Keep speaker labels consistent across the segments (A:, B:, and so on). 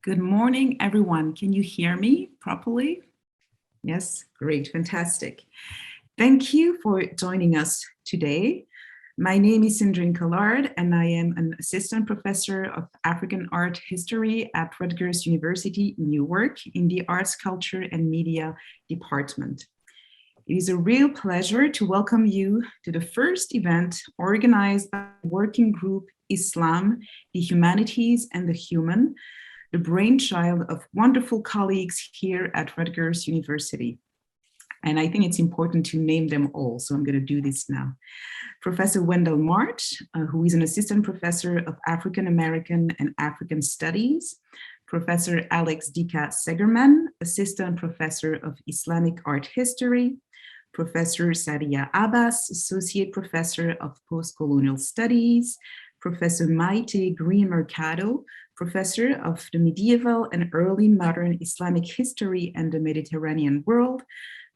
A: Good morning, everyone. Can you hear me properly? Yes, great, fantastic. Thank you for joining us today. My name is Sandrine Collard, and I am an assistant professor of African art history at Rutgers-Newark in the Arts, Culture, and Media department. It is a real pleasure to welcome you to the first event organized by the working group Islam, the Humanities, and the Human, the brainchild of wonderful colleagues here at Rutgers University. And I think it's important to name them all, so I'm going to do this now. Professor Wendell March, who is an assistant professor of African American and African Studies. Professor Alex Dika Segerman, assistant professor of Islamic art history. Professor Sadia Abbas, associate professor of post-colonial studies. Professor Maite Green Mercado, professor of the medieval and early modern Islamic history and the Mediterranean world.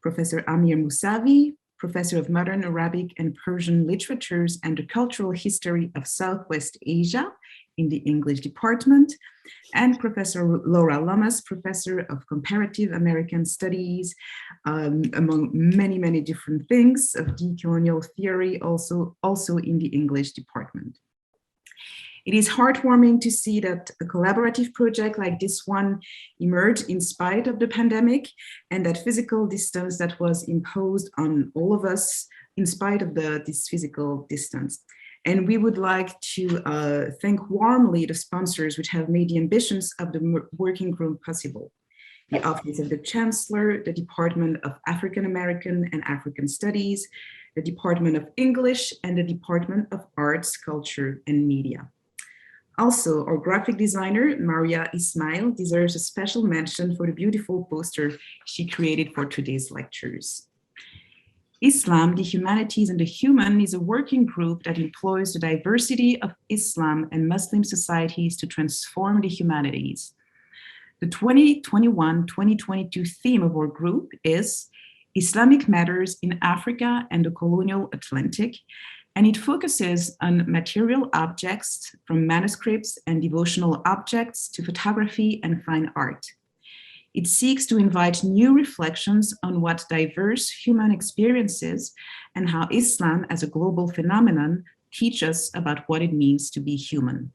A: Professor Amir Mousavi, professor of modern Arabic and Persian literatures and the cultural history of Southwest Asia in the English department. And Professor Laura Lamas, professor of comparative American studies, among many, many different things of decolonial theory, also in the English department. It is heartwarming to see that a collaborative project like this one emerged in spite of the pandemic and that physical distance that was imposed on all of us in spite of this physical distance. And we would like to thank warmly the sponsors which have made the ambitions of the working group possible. The Office of the Chancellor, the Department of African American and African Studies, the Department of English, and the Department of Arts, Culture, and Media. Also, our graphic designer, Maria Ismail, deserves a special mention for the beautiful poster she created for today's lectures. Islam, the Humanities, and the Human is a working group that employs the diversity of Islam and Muslim societies to transform the humanities. The 2021-2022 theme of our group is Islamic Matters in Africa and the Colonial Atlantic, and it focuses on material objects from manuscripts and devotional objects to photography and fine art. It seeks to invite new reflections on what diverse human experiences and how Islam as a global phenomenon teach us about what it means to be human.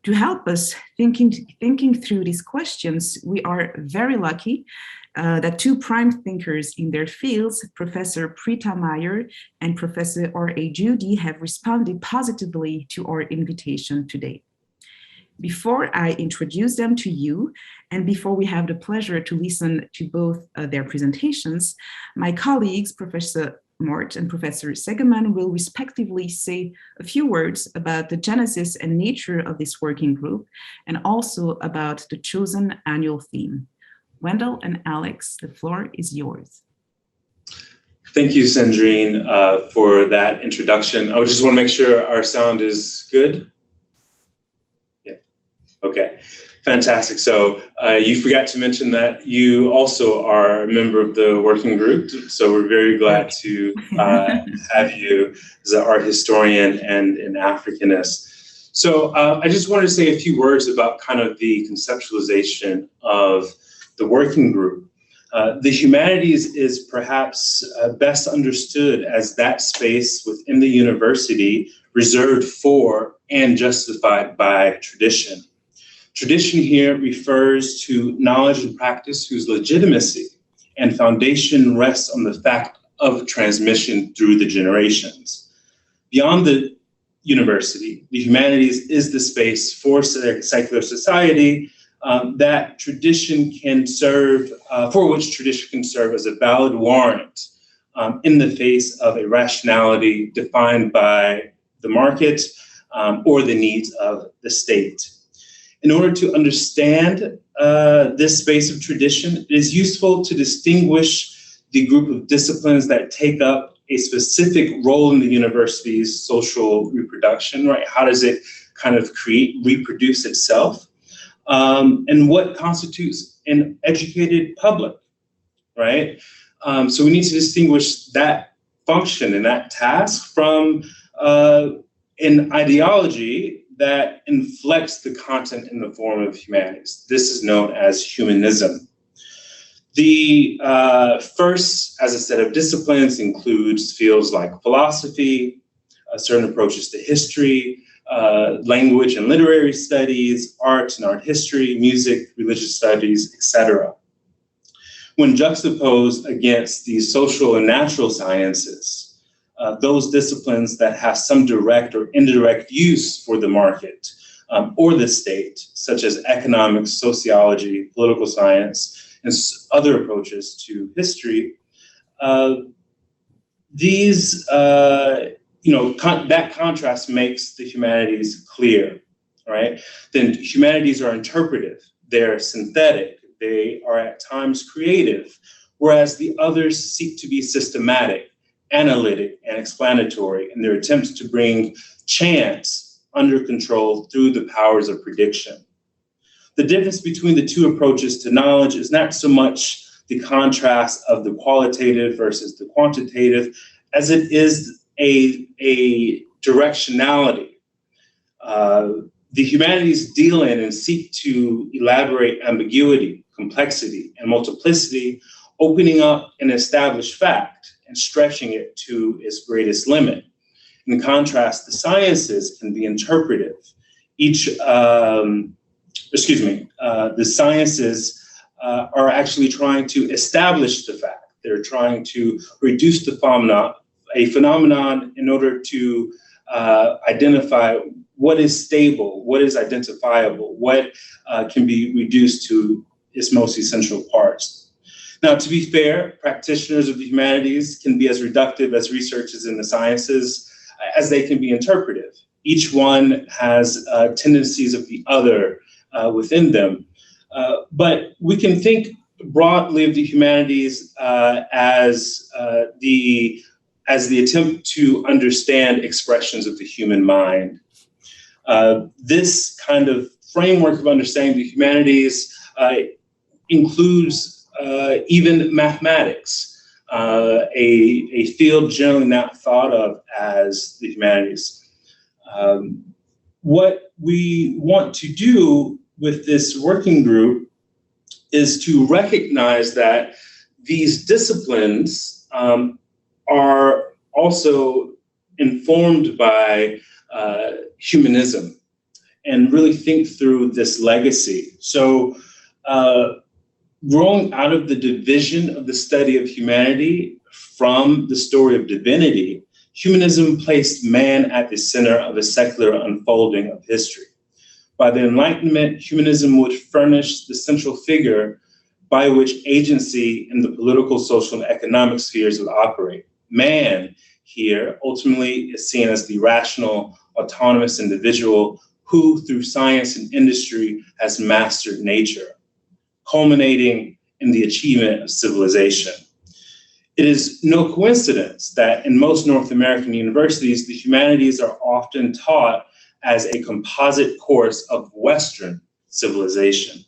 A: To help us thinking through these questions, we are very lucky that two prime thinkers in their fields, Professor Preeta Meyer and Professor R.A. Judy, have responded positively to our invitation today. Before I introduce them to you, and before we have the pleasure to listen to both their presentations, my colleagues, Professor Mort and Professor Segerman, will respectively say a few words about the genesis and nature of this working group, and also about the chosen annual theme. Wendell and Alex, the floor is yours.
B: Thank you, Sandrine, for that introduction. I just want to make sure our sound is good. Yeah, okay, fantastic. So you forgot to mention that you also are a member of the working group. So we're very glad to have you as an art historian and an Africanist. So I just wanted to say a few words about kind of the conceptualization of the working group. The humanities is perhaps best understood as that space within the university reserved for and justified by tradition. Tradition here refers to knowledge and practice whose legitimacy and foundation rests on the fact of transmission through the generations. Beyond the university, the humanities is the space for secular society that tradition can serve, for which tradition can serve as a valid warrant in the face of a rationality defined by the market or the needs of the state. In order to understand this space of tradition, it is useful to distinguish the group of disciplines that take up a specific role in the university's social reproduction, right? How does it kind of reproduce itself? And what constitutes an educated public, right? So we need to distinguish that function and that task from an ideology that inflects the content in the form of humanities. This is known as humanism. The first, as a set of disciplines, includes fields like philosophy, certain approaches to history, language and literary studies, art and art history, music, religious studies, etc. When juxtaposed against the social and natural sciences, those disciplines that have some direct or indirect use for the market or the state, such as economics, sociology, political science, and other approaches to history, that contrast makes the humanities clear, right? Then humanities are interpretive, they're synthetic, they are at times creative, whereas the others seek to be systematic, analytic, and explanatory in their attempts to bring chance under control through the powers of prediction. The difference between the two approaches to knowledge is not so much the contrast of the qualitative versus the quantitative, as it is a directionality. The humanities deal in and seek to elaborate ambiguity, complexity, and multiplicity, opening up an established fact and stretching it to its greatest limit. In contrast, the sciences can be interpretive. The sciences are actually trying to establish the fact. They're trying to reduce a phenomenon in order to identify what is stable, what is identifiable, what can be reduced to its most essential parts. Now, to be fair, practitioners of the humanities can be as reductive as researchers in the sciences as they can be interpretive. Each one has tendencies of the other within them. But we can think broadly of the humanities as the attempt to understand expressions of the human mind. This kind of framework of understanding the humanities includes even mathematics, a field generally not thought of as the humanities. What we want to do with this working group is to recognize that these disciplines are also informed by humanism and really think through this legacy. So growing out of the division of the study of humanity from the story of divinity, humanism placed man at the center of a secular unfolding of history. By the Enlightenment, humanism would furnish the central figure by which agency in the political, social, and economic spheres would operate. Man here ultimately is seen as the rational, autonomous individual who, through science and industry, has mastered nature, culminating in the achievement of civilization. It is no coincidence that in most North American universities, the humanities are often taught as a composite course of Western civilization.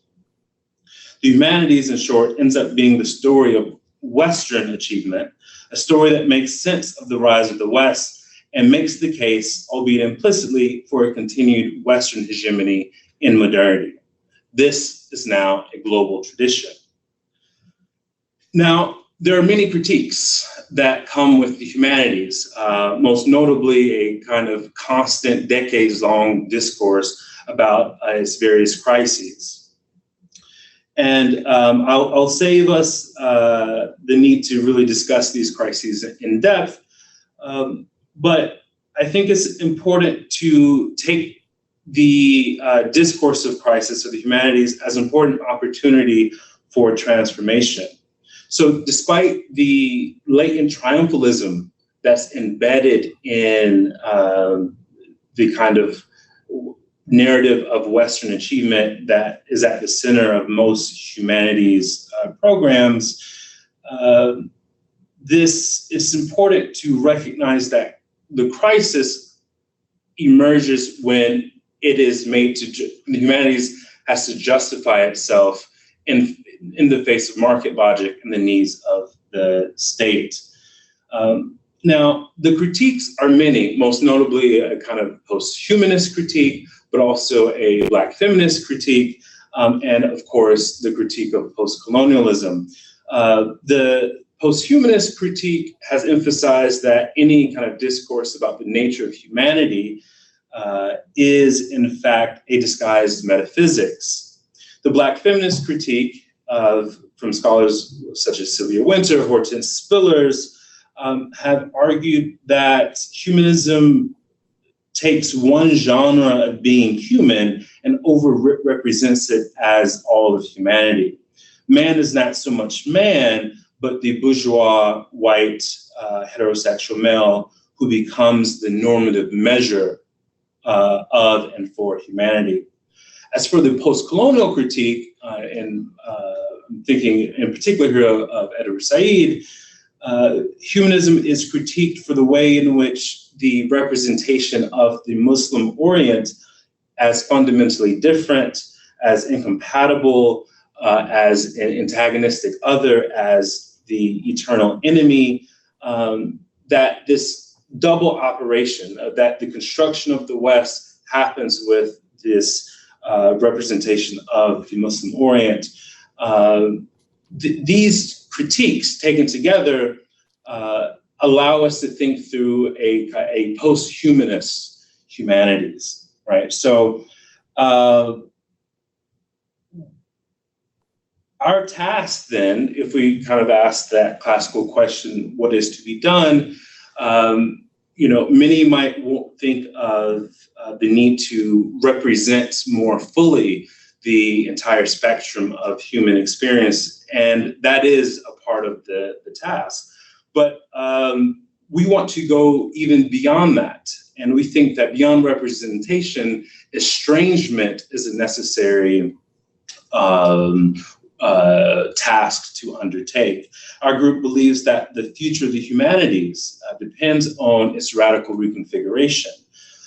B: The humanities, in short, ends up being the story of Western achievement, a story that makes sense of the rise of the West and makes the case, albeit implicitly, for a continued Western hegemony in modernity. This is now a global tradition. Now, there are many critiques that come with the humanities, most notably a kind of constant decades-long discourse about its various crises. And I'll save us the need to really discuss these crises in depth, but I think it's important to take the discourse of crisis of the humanities as an important opportunity for transformation. So despite the latent triumphalism that's embedded in the kind of narrative of Western achievement that is at the center of most humanities programs, it's important to recognize that the crisis emerges when it is made to, the humanities has to justify itself in the face of market logic and the needs of the state. Now, the critiques are many, most notably a kind of post-humanist critique, but also a Black feminist critique, and of course, the critique of post-colonialism. The post-humanist critique has emphasized that any kind of discourse about the nature of humanity is, in fact, a disguised metaphysics. The Black feminist critique from scholars such as Sylvia Wynter, Hortense Spillers, have argued that humanism takes one genre of being human and over-represents it as all of humanity. Man is not so much man, but the bourgeois, white, heterosexual male who becomes the normative measure of and for humanity. As for the post-colonial critique, and I'm thinking in particular here of Edward Said, humanism is critiqued for the way in which the representation of the Muslim Orient as fundamentally different, as incompatible, as an antagonistic other, as the eternal enemy, that this double operation, that the construction of the West happens with this representation of the Muslim Orient. These critiques taken together allow us to think through a post-humanist humanities, right? So our task then, if we kind of ask that classical question, what is to be done? Many might think of the need to represent more fully the entire spectrum of human experience, and that is a part of the task. But we want to go even beyond that, and we think that beyond representation, estrangement is a necessary task to undertake. Our group believes that the future of the humanities depends on its radical reconfiguration,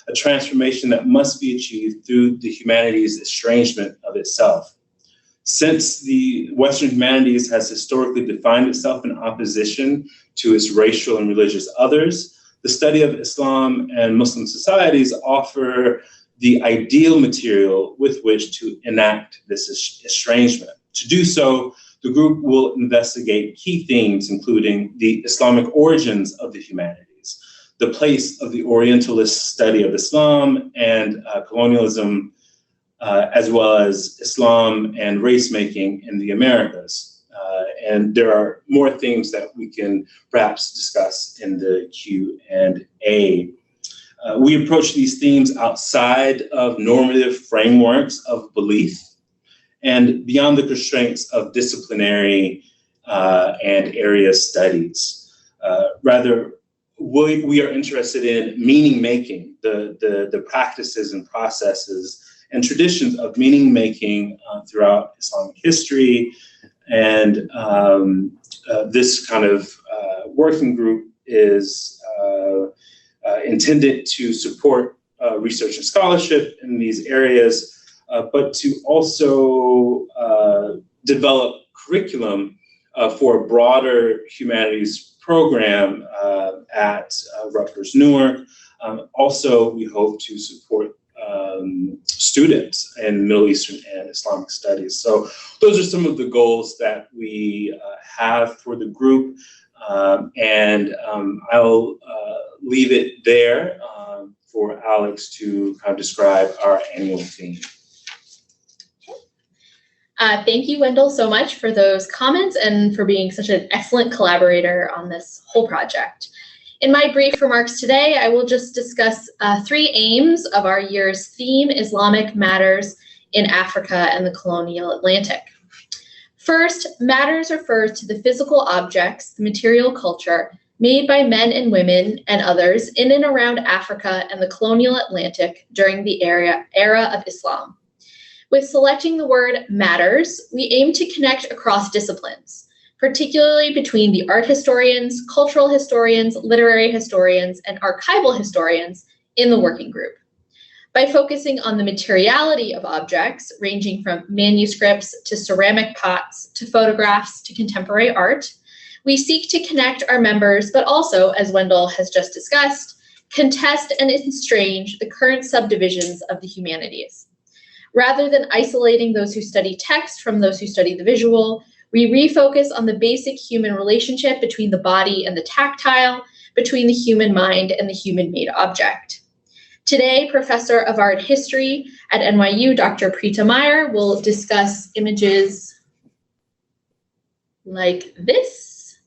B: a transformation that must be achieved through the humanities' estrangement of itself. Since the Western humanities has historically defined itself in opposition to its racial and religious others, the study of Islam and Muslim societies offer the ideal material with which to enact this estrangement. To do so, the group will investigate key themes, including the Islamic origins of the humanities, the place of the Orientalist study of Islam and colonialism, as well as Islam and race-making in the Americas. And there are more themes that we can perhaps discuss in the Q&A. We approach these themes outside of normative frameworks of belief and beyond the constraints of disciplinary and area studies. Rather, we are interested in meaning-making, the practices and processes and traditions of meaning-making throughout Islamic history. And this kind of working group is intended to support research and scholarship in these areas, but to also develop curriculum for a broader humanities program at Rutgers-Newark. Also, we hope to support students in Middle Eastern and Islamic studies. So those are some of the goals that we have for the group. And I'll leave it there for Alex to kind of describe our annual theme.
C: Thank you, Wendell, so much for those comments and for being such an excellent collaborator on this whole project. In my brief remarks today, I will just discuss 3 aims of our year's theme, Islamic Matters in Africa and the Colonial Atlantic. First, matters refers to the physical objects, the material culture, made by men and women and others in and around Africa and the Colonial Atlantic during the era of Islam. With selecting the word matters, we aim to connect across disciplines, particularly between the art historians, cultural historians, literary historians, and archival historians in the working group. By focusing on the materiality of objects, ranging from manuscripts to ceramic pots to photographs to contemporary art, we seek to connect our members, but also, as Wendell has just discussed, contest and estrange the current subdivisions of the humanities. Rather than isolating those who study text from those who study the visual, we refocus on the basic human relationship between the body and the tactile, between the human mind and the human-made object. Today, Professor of Art History at NYU, Dr. Preeta Meyer, will discuss images like this.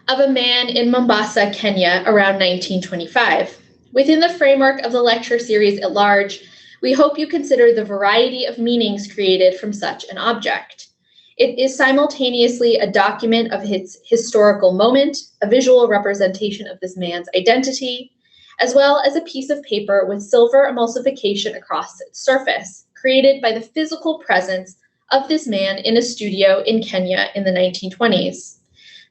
C: Of a man in Mombasa, Kenya, around 1925. Within the framework of the lecture series at large, we hope you consider the variety of meanings created from such an object. It is simultaneously a document of its historical moment, a visual representation of this man's identity, as well as a piece of paper with silver emulsification across its surface, created by the physical presence of this man in a studio in Kenya in the 1920s.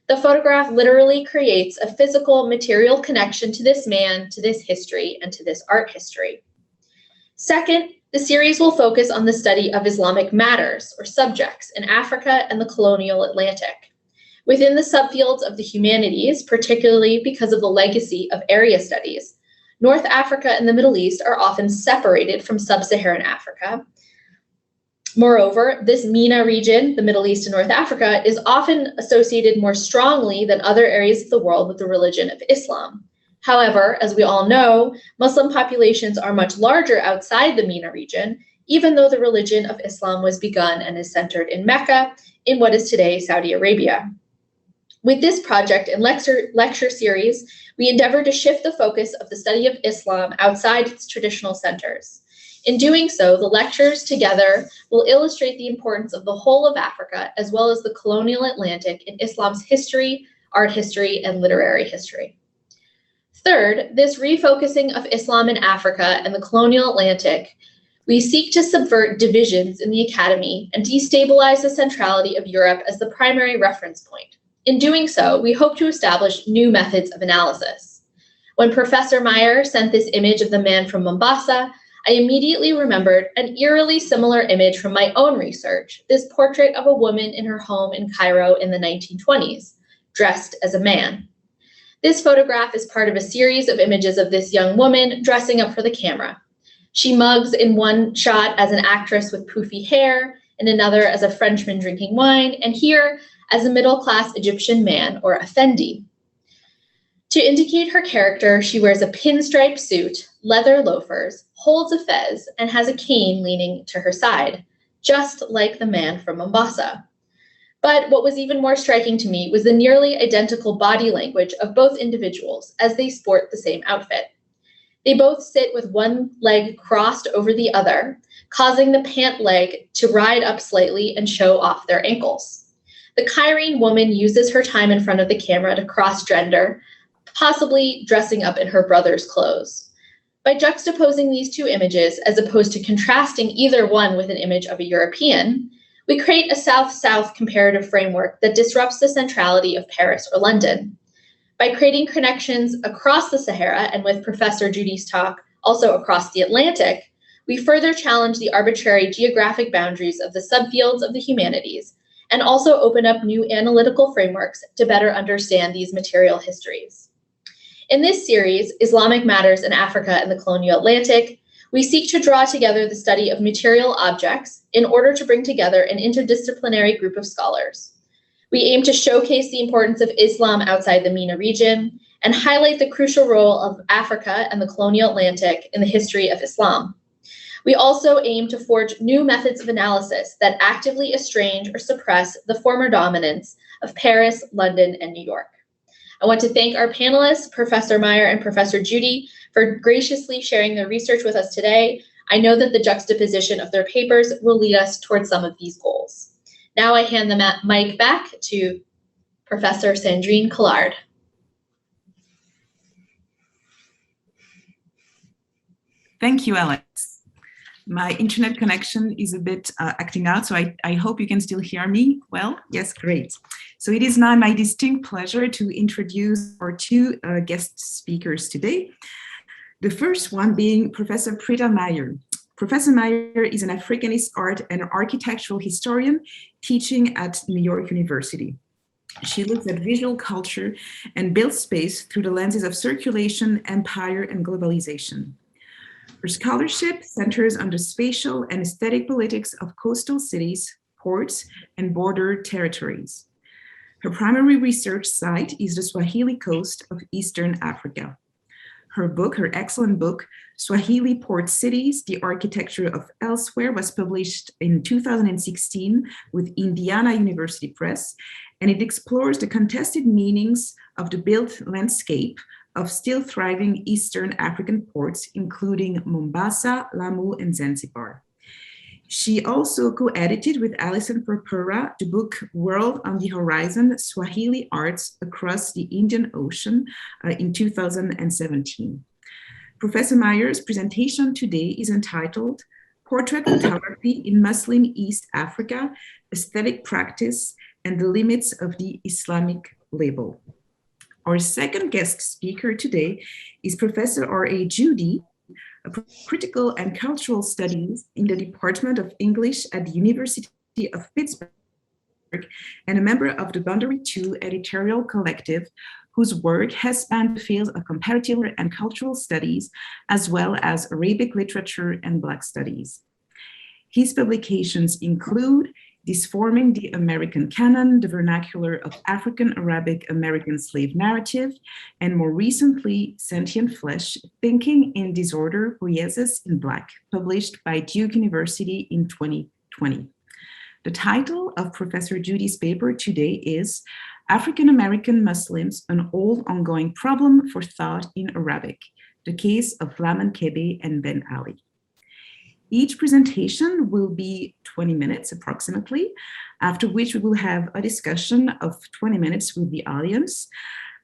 C: The photograph literally creates a physical material connection to this man, to this history, and to this art history. Second, the series will focus on the study of Islamic matters, or subjects, in Africa and the Colonial Atlantic. Within the subfields of the humanities, particularly because of the legacy of area studies, North Africa and the Middle East are often separated from sub-Saharan Africa. Moreover, this MENA region, the Middle East and North Africa, is often associated more strongly than other areas of the world with the religion of Islam. However, as we all know, Muslim populations are much larger outside the MENA region, even though the religion of Islam was begun and is centered in Mecca, in what is today Saudi Arabia. With this project and lecture series, we endeavor to shift the focus of the study of Islam outside its traditional centers. In doing so, the lectures together will illustrate the importance of the whole of Africa, as well as the colonial Atlantic in Islam's history, art history, and literary history. Third, this refocusing of Islam in Africa and the colonial Atlantic, we seek to subvert divisions in the academy and destabilize the centrality of Europe as the primary reference point. In doing so, we hope to establish new methods of analysis. When Professor Meyer sent this image of the man from Mombasa, I immediately remembered an eerily similar image from my own research, this portrait of a woman in her home in Cairo in the 1920s, dressed as a man. This photograph is part of a series of images of this young woman dressing up for the camera. She mugs in one shot as an actress with poofy hair, in another as a Frenchman drinking wine, and here as a middle-class Egyptian man, or effendi. To indicate her character, she wears a pinstripe suit, leather loafers, holds a fez, and has a cane leaning to her side, just like the man from Mombasa. But what was even more striking to me was the nearly identical body language of both individuals as they sport the same outfit. They both sit with one leg crossed over the other, causing the pant leg to ride up slightly and show off their ankles. The Cairene woman uses her time in front of the camera to cross-gender, possibly dressing up in her brother's clothes. By juxtaposing these two images, as opposed to contrasting either one with an image of a European, we create a South-South comparative framework that disrupts the centrality of Paris or London. By creating connections across the Sahara, and with Professor Judy's talk, also across the Atlantic, we further challenge the arbitrary geographic boundaries of the subfields of the humanities, and also open up new analytical frameworks to better understand these material histories. In this series, Islamic Matters in Africa and the Colonial Atlantic, we seek to draw together the study of material objects in order to bring together an interdisciplinary group of scholars. We aim to showcase the importance of Islam outside the MENA region and highlight the crucial role of Africa and the Colonial Atlantic in the history of Islam. We also aim to forge new methods of analysis that actively estrange or suppress the former dominance of Paris, London, and New York. I want to thank our panelists, Professor Meyer and Professor Judy, for graciously sharing their research with us today. I know that the juxtaposition of their papers will lead us towards some of these goals. Now I hand the mic back to Professor Sandrine Collard.
A: Thank you, Alex. My internet connection is a bit acting out, so I hope you can still hear me well. Yes, great. So it is now my distinct pleasure to introduce our two guest speakers today. The first one being Professor Preeta Meyer. Professor Meyer is an Africanist art and architectural historian teaching at New York University. She looks at visual culture and built space through the lenses of circulation, empire, and globalization. Her scholarship centers on the spatial and aesthetic politics of coastal cities, ports, and border territories. Her primary research site is the Swahili coast of Eastern Africa. Her excellent book, Swahili Port Cities, The Architecture of Elsewhere, was published in 2016 with Indiana University Press, and it explores the contested meanings of the built landscape of still thriving Eastern African ports, including Mombasa, Lamu, and Zanzibar. She also co-edited with Alison Purpura the book World on the Horizon, Swahili Arts Across the Indian Ocean in 2017. Professor Meyer's presentation today is entitled Portrait Photography in Muslim East Africa, Aesthetic Practice and the Limits of the Islamic Label. Our second guest speaker today is Professor R.A. Judy, a critical and cultural studies in the Department of English at the University of Pittsburgh and a member of the Boundary 2 editorial collective, whose work has spanned the fields of comparative and cultural studies, as well as Arabic literature and Black studies. His publications include Disforming the American Canon, the Vernacular of African Arabic American Slave Narrative, and more recently, Sentient Flesh, Thinking in Disorder, Poiesis in Black, published by Duke University in 2020. The title of Professor Judy's paper today is African American Muslims, an Old Ongoing Problem for Thought in Arabic, the Case of Laman Kebe and Ben Ali. Each presentation will be 20 minutes approximately, after which we will have a discussion of 20 minutes with the audience.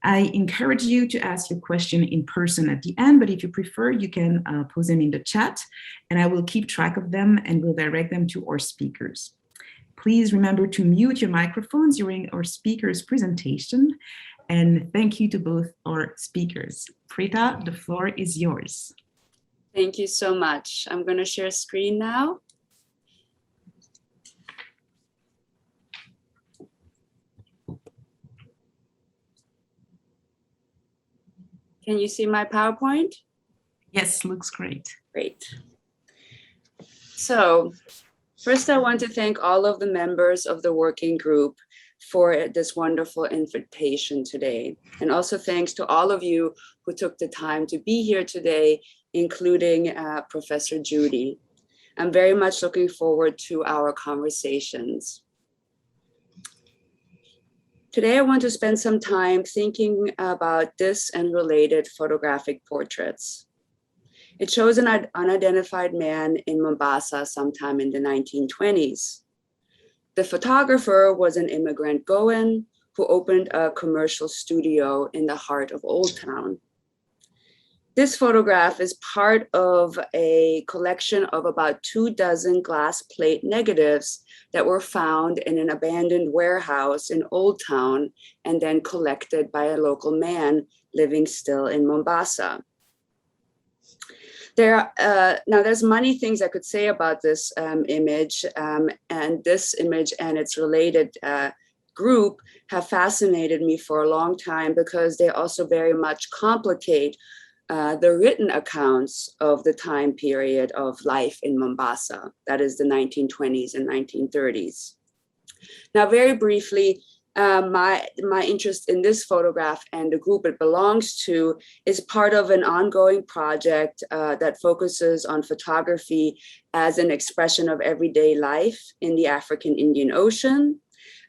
A: I encourage you to ask your question in person at the end, but if you prefer, you can pose them in the chat, and I will keep track of them and will direct them to our speakers. Please remember to mute your microphones during our speakers' presentation, and thank you to both our speakers. Prita, the floor is yours.
D: Thank you so much. I'm going to share screen now. Can you see my PowerPoint?
A: Yes, looks great.
D: Great. So first, I want to thank all of the members of the working group for this wonderful invitation today. And also thanks to all of you who took the time to be here today, including Professor Judy. I'm very much looking forward to our conversations. Today, I want to spend some time thinking about this and related photographic portraits. It shows an unidentified man in Mombasa sometime in the 1920s. The photographer was an immigrant Goan who opened a commercial studio in the heart of Old Town. This photograph is part of a collection of about 24 glass plate negatives that were found in an abandoned warehouse in Old Town and then collected by a local man living still in Mombasa. Now there's many things I could say about this image, and this image and its related group have fascinated me for a long time because they also very much complicate the written accounts of the time period of life in Mombasa, that is the 1920s and 1930s. Now, very briefly, my interest in this photograph and the group it belongs to is part of an ongoing project that focuses on photography as an expression of everyday life in the African Indian Ocean.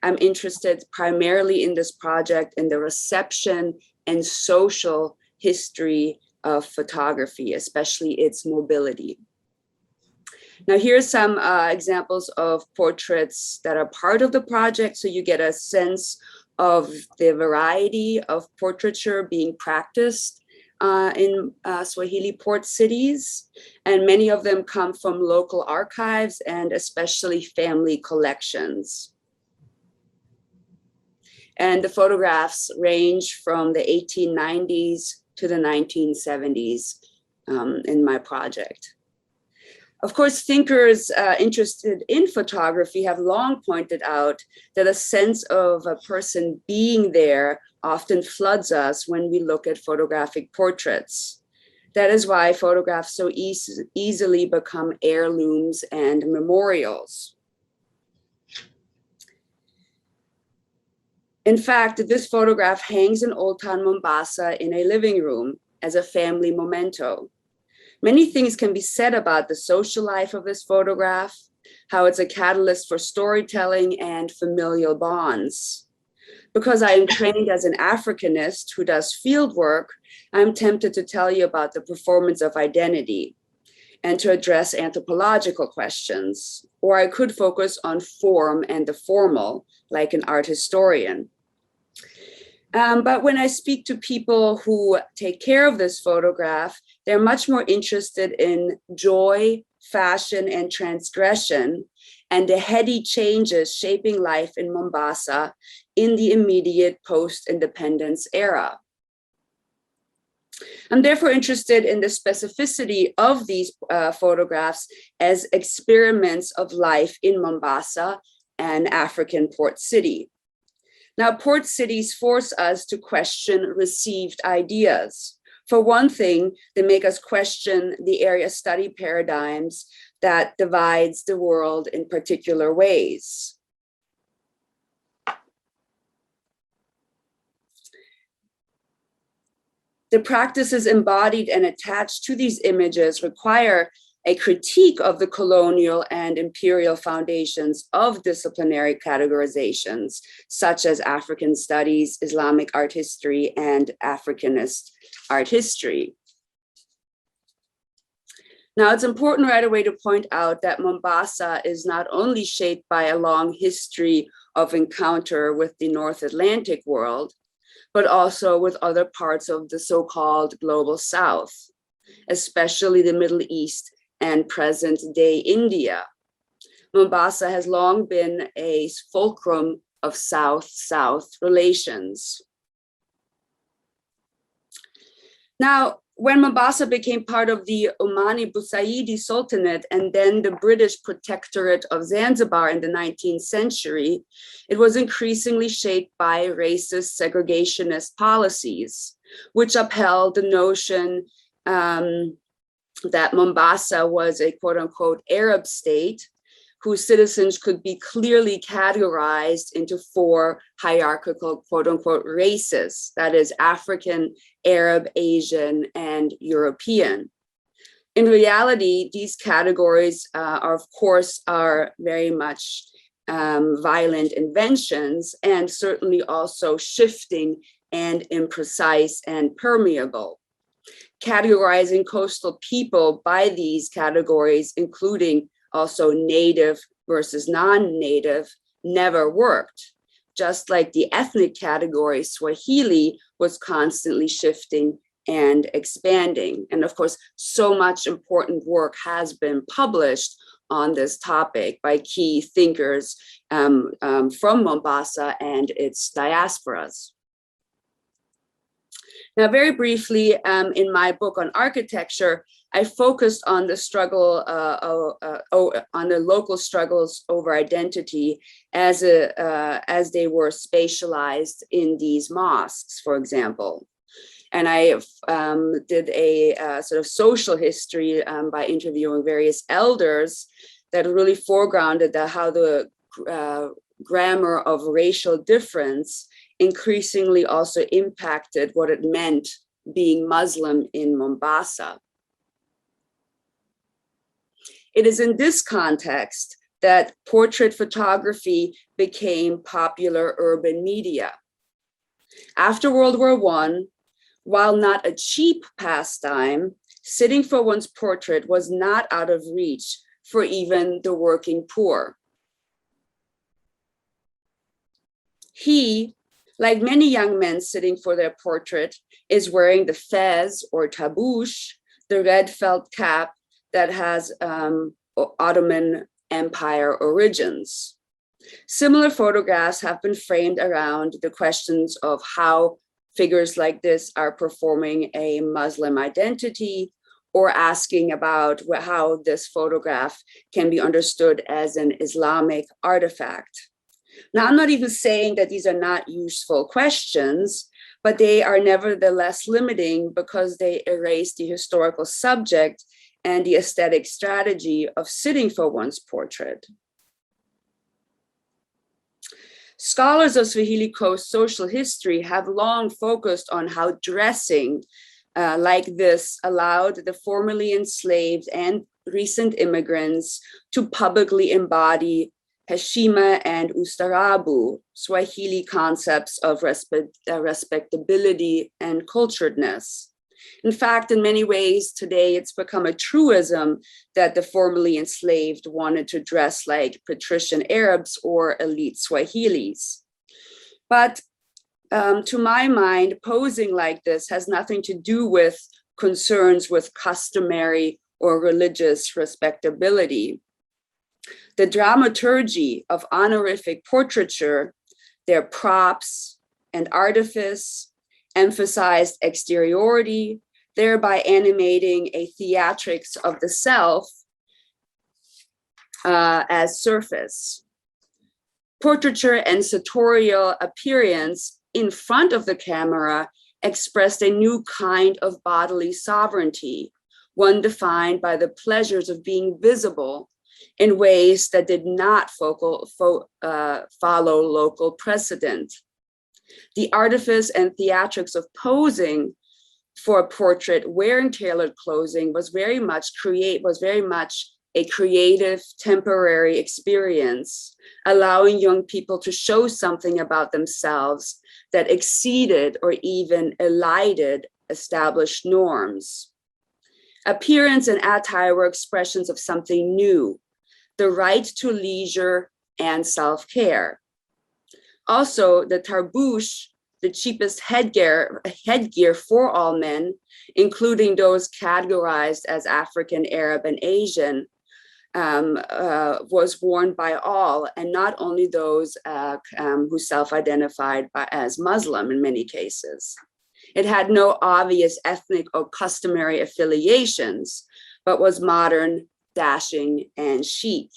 D: I'm interested primarily in this project in the reception and social history of photography, especially its mobility. Now, here's some examples of portraits that are part of the project, so you get a sense of the variety of portraiture being practiced in Swahili port cities, and many of them come from local archives and especially family collections. And the photographs range from the 1890s to the 1970s in my project. Of course, thinkers interested in photography have long pointed out that a sense of a person being there often floods us when we look at photographic portraits. That is why photographs so easily become heirlooms and memorials. In fact, this photograph hangs in Old Town Mombasa in a living room as a family memento. Many things can be said about the social life of this photograph, how it's a catalyst for storytelling and familial bonds. Because I am trained as an Africanist who does field work, I'm tempted to tell you about the performance of identity and to address anthropological questions, or I could focus on form and the formal, like an art historian. But when I speak to people who take care of this photograph, they're much more interested in joy, fashion, and transgression, and the heady changes shaping life in Mombasa in the immediate post-independence era. I'm therefore interested in the specificity of these photographs as experiments of life in Mombasa, an African port city. Now, port cities force us to question received ideas. For one thing, they make us question the area study paradigms that divides the world in particular ways. The practices embodied and attached to these images require a critique of the colonial and imperial foundations of disciplinary categorizations, such as African studies, Islamic art history, and Africanist art history. Now, it's important right away to point out that Mombasa is not only shaped by a long history of encounter with the North Atlantic world, but also with other parts of the so-called global South, especially the Middle East and present-day India. Mombasa has long been a fulcrum of South-South relations. Now, when Mombasa became part of the Omani Busaidi Sultanate and then the British Protectorate of Zanzibar in the 19th century, it was increasingly shaped by racist segregationist policies, which upheld the notion that Mombasa was a quote unquote Arab state whose citizens could be clearly categorized into four hierarchical quote unquote races, that is African, Arab, Asian, and European. In reality, these categories are very much violent inventions and certainly also shifting and imprecise and permeable. Categorizing coastal people by these categories, including also native versus non-native, never worked. Just like the ethnic category, Swahili was constantly shifting and expanding. And of course, so much important work has been published on this topic by key thinkers from Mombasa and its diasporas. Now, very briefly, in my book on architecture, I focused on the struggle, on the local struggles over identity as they were spatialized in these mosques, for example. And I did a sort of social history by interviewing various elders that really foregrounded how the grammar of racial difference increasingly also impacted what it meant being Muslim in Mombasa. It is in this context that portrait photography became popular urban media. After World War I, while not a cheap pastime, sitting for one's portrait was not out of reach for even the working poor. He, like many young men sitting for their portrait, is wearing the fez or tabouche, the red felt cap that has Ottoman Empire origins. Similar photographs have been framed around the questions of how figures like this are performing a Muslim identity, or asking about how this photograph can be understood as an Islamic artifact. Now, I'm not even saying that these are not useful questions, but they are nevertheless limiting because they erase the historical subject and the aesthetic strategy of sitting for one's portrait. Scholars of Swahili Coast social history have long focused on how dressing like this allowed the formerly enslaved and recent immigrants to publicly embody heshima and ustarabu, Swahili concepts of respectability and culturedness. In fact, in many ways today, it's become a truism that the formerly enslaved wanted to dress like patrician Arabs or elite Swahilis. But to my mind, posing like this has nothing to do with concerns with customary or religious respectability. The dramaturgy of honorific portraiture, their props and artifice, emphasized exteriority, thereby animating a theatrics of the self as surface. Portraiture and sartorial appearance in front of the camera expressed a new kind of bodily sovereignty, one defined by the pleasures of being visible in ways that did not follow local precedent. The artifice and theatrics of posing for a portrait wearing tailored clothing was very much a creative, temporary experience, allowing young people to show something about themselves that exceeded or even elided established norms. Appearance and attire were expressions of something new, the right to leisure and self-care. Also, the tarbouche, the cheapest headgear for all men, including those categorized as African, Arab, and Asian, was worn by all, and not only those who self-identified as Muslim in many cases. It had no obvious ethnic or customary affiliations, but was modern, dashing, and chic.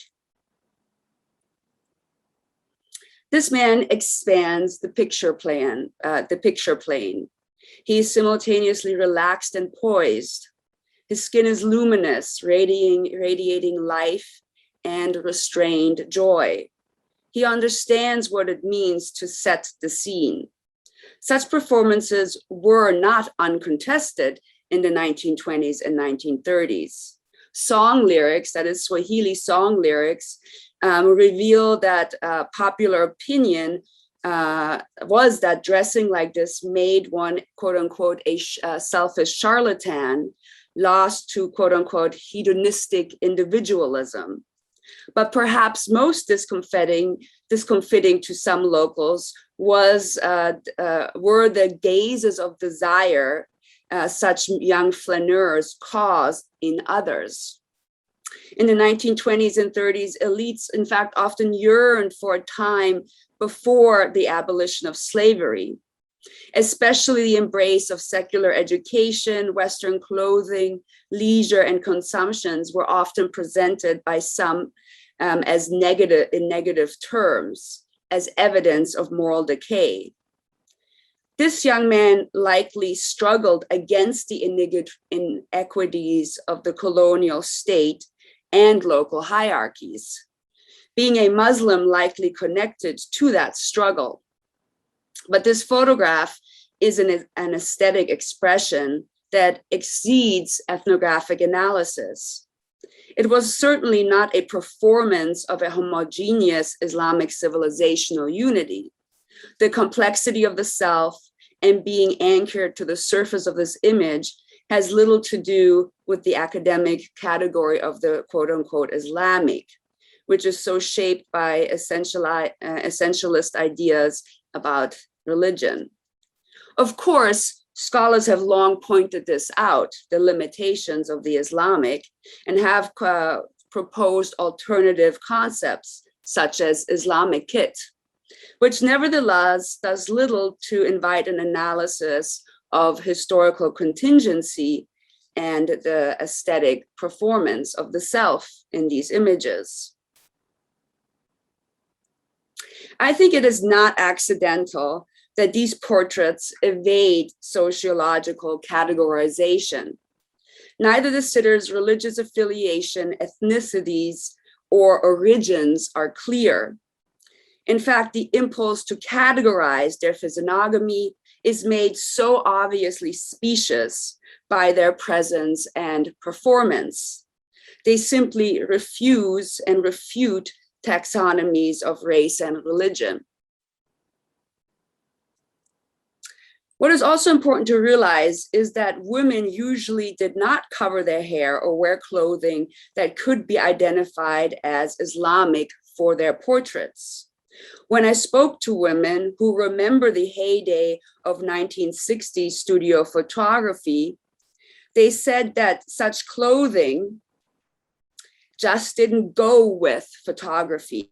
D: This man expands the picture plane. He is simultaneously relaxed and poised. His skin is luminous, radiating life and restrained joy. He understands what it means to set the scene. Such performances were not uncontested in the 1920s and 1930s. Song lyrics, that is Swahili song lyrics, reveal that popular opinion was that dressing like this made one, quote unquote, a selfish charlatan, lost to, quote unquote, hedonistic individualism. But perhaps most discomfiting to some locals were the gazes of desire such young flaneurs caused in others. In the 1920s and 30s, elites, in fact, often yearned for a time before the abolition of slavery, especially the embrace of secular education, Western clothing, leisure, and consumptions were often presented by some as negative in negative terms, as evidence of moral decay. This young man likely struggled against the inequities of the colonial state and local hierarchies, being a Muslim likely connected to that struggle. But this photograph is an aesthetic expression that exceeds ethnographic analysis. It was certainly not a performance of a homogeneous Islamic civilizational unity. The complexity of the self and being anchored to the surface of this image has little to do with the academic category of the quote unquote Islamic, which is so shaped by essentialist ideas about religion. Of course, scholars have long pointed this out, the limitations of the Islamic, and have proposed alternative concepts such as Islamic kit, which nevertheless does little to invite an analysis of historical contingency and the aesthetic performance of the self in these images. I think it is not accidental that these portraits evade sociological categorization. Neither the sitter's religious affiliation, ethnicities, or origins are clear. In fact, the impulse to categorize their physiognomy is made so obviously specious by their presence and performance. They simply refuse and refute taxonomies of race and religion. What is also important to realize is that women usually did not cover their hair or wear clothing that could be identified as Islamic for their portraits. When I spoke to women who remember the heyday of 1960s studio photography, they said that such clothing just didn't go with photography.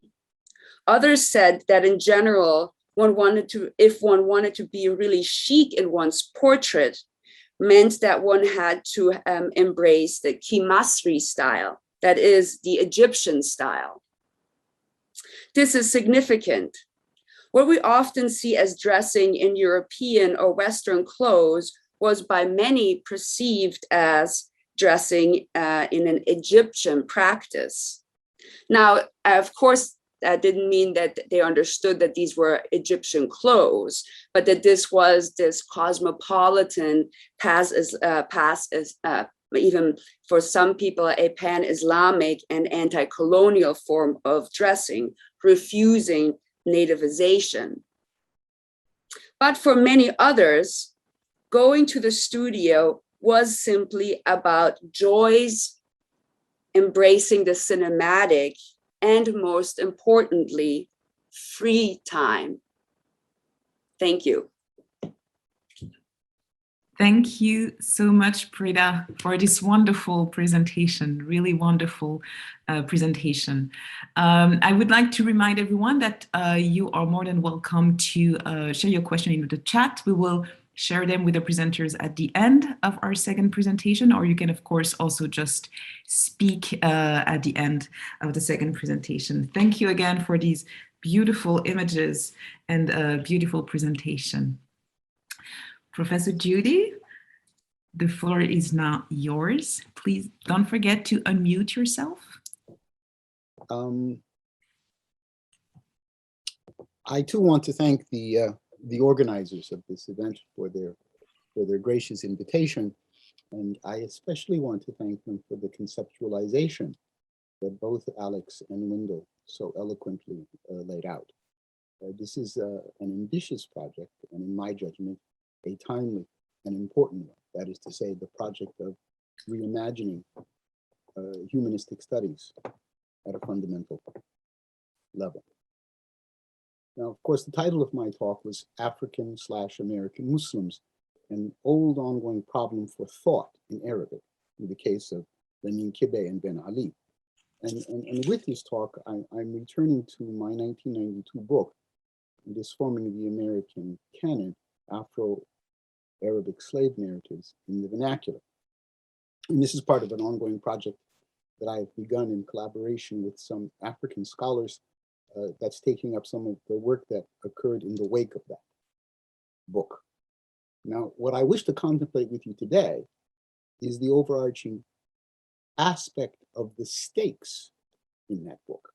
D: Others said that in general, if one wanted to be really chic in one's portrait, meant that one had to embrace the Kimasri style, that is the Egyptian style. This is significant. What we often see as dressing in European or Western clothes was by many perceived as dressing in an Egyptian practice. Now, of course, that didn't mean that they understood that these were Egyptian clothes, but that this was this cosmopolitan, even for some people, a pan-Islamic and anti-colonial form of dressing, refusing nativization. But for many others, going to the studio was simply about joys, embracing the cinematic, and most importantly, free time. Thank you.
A: Thank you so much, Prida, for this wonderful presentation, really wonderful presentation. I would like to remind everyone that you are more than welcome to share your question in the chat. We will share them with the presenters at the end of our second presentation, or you can, of course, also just speak at the end of the second presentation. Thank you again for these beautiful images and a beautiful presentation. Professor Judy, the floor is now yours. Please don't forget to unmute yourself.
E: I too want to thank the organizers of this event for their gracious invitation, and I especially want to thank them for the conceptualization that both Alex and Wendell so eloquently laid out. This is an ambitious project, and in my judgment, a timely and important one. That is to say, the project of reimagining humanistic studies at a fundamental level. Now, of course, the title of my talk was African/American Muslims, an old ongoing problem for thought in Arabic, in the case of Lamin Kibbeh and Ben Ali. And with this talk, I'm returning to my 1992 book, Disforming the American Canon, Afro-Arabic Slave Narratives in the Vernacular. And this is part of an ongoing project that I've begun in collaboration with some African scholars that's taking up some of the work that occurred in the wake of that book. Now, what I wish to contemplate with you today is the overarching aspect of the stakes in that book,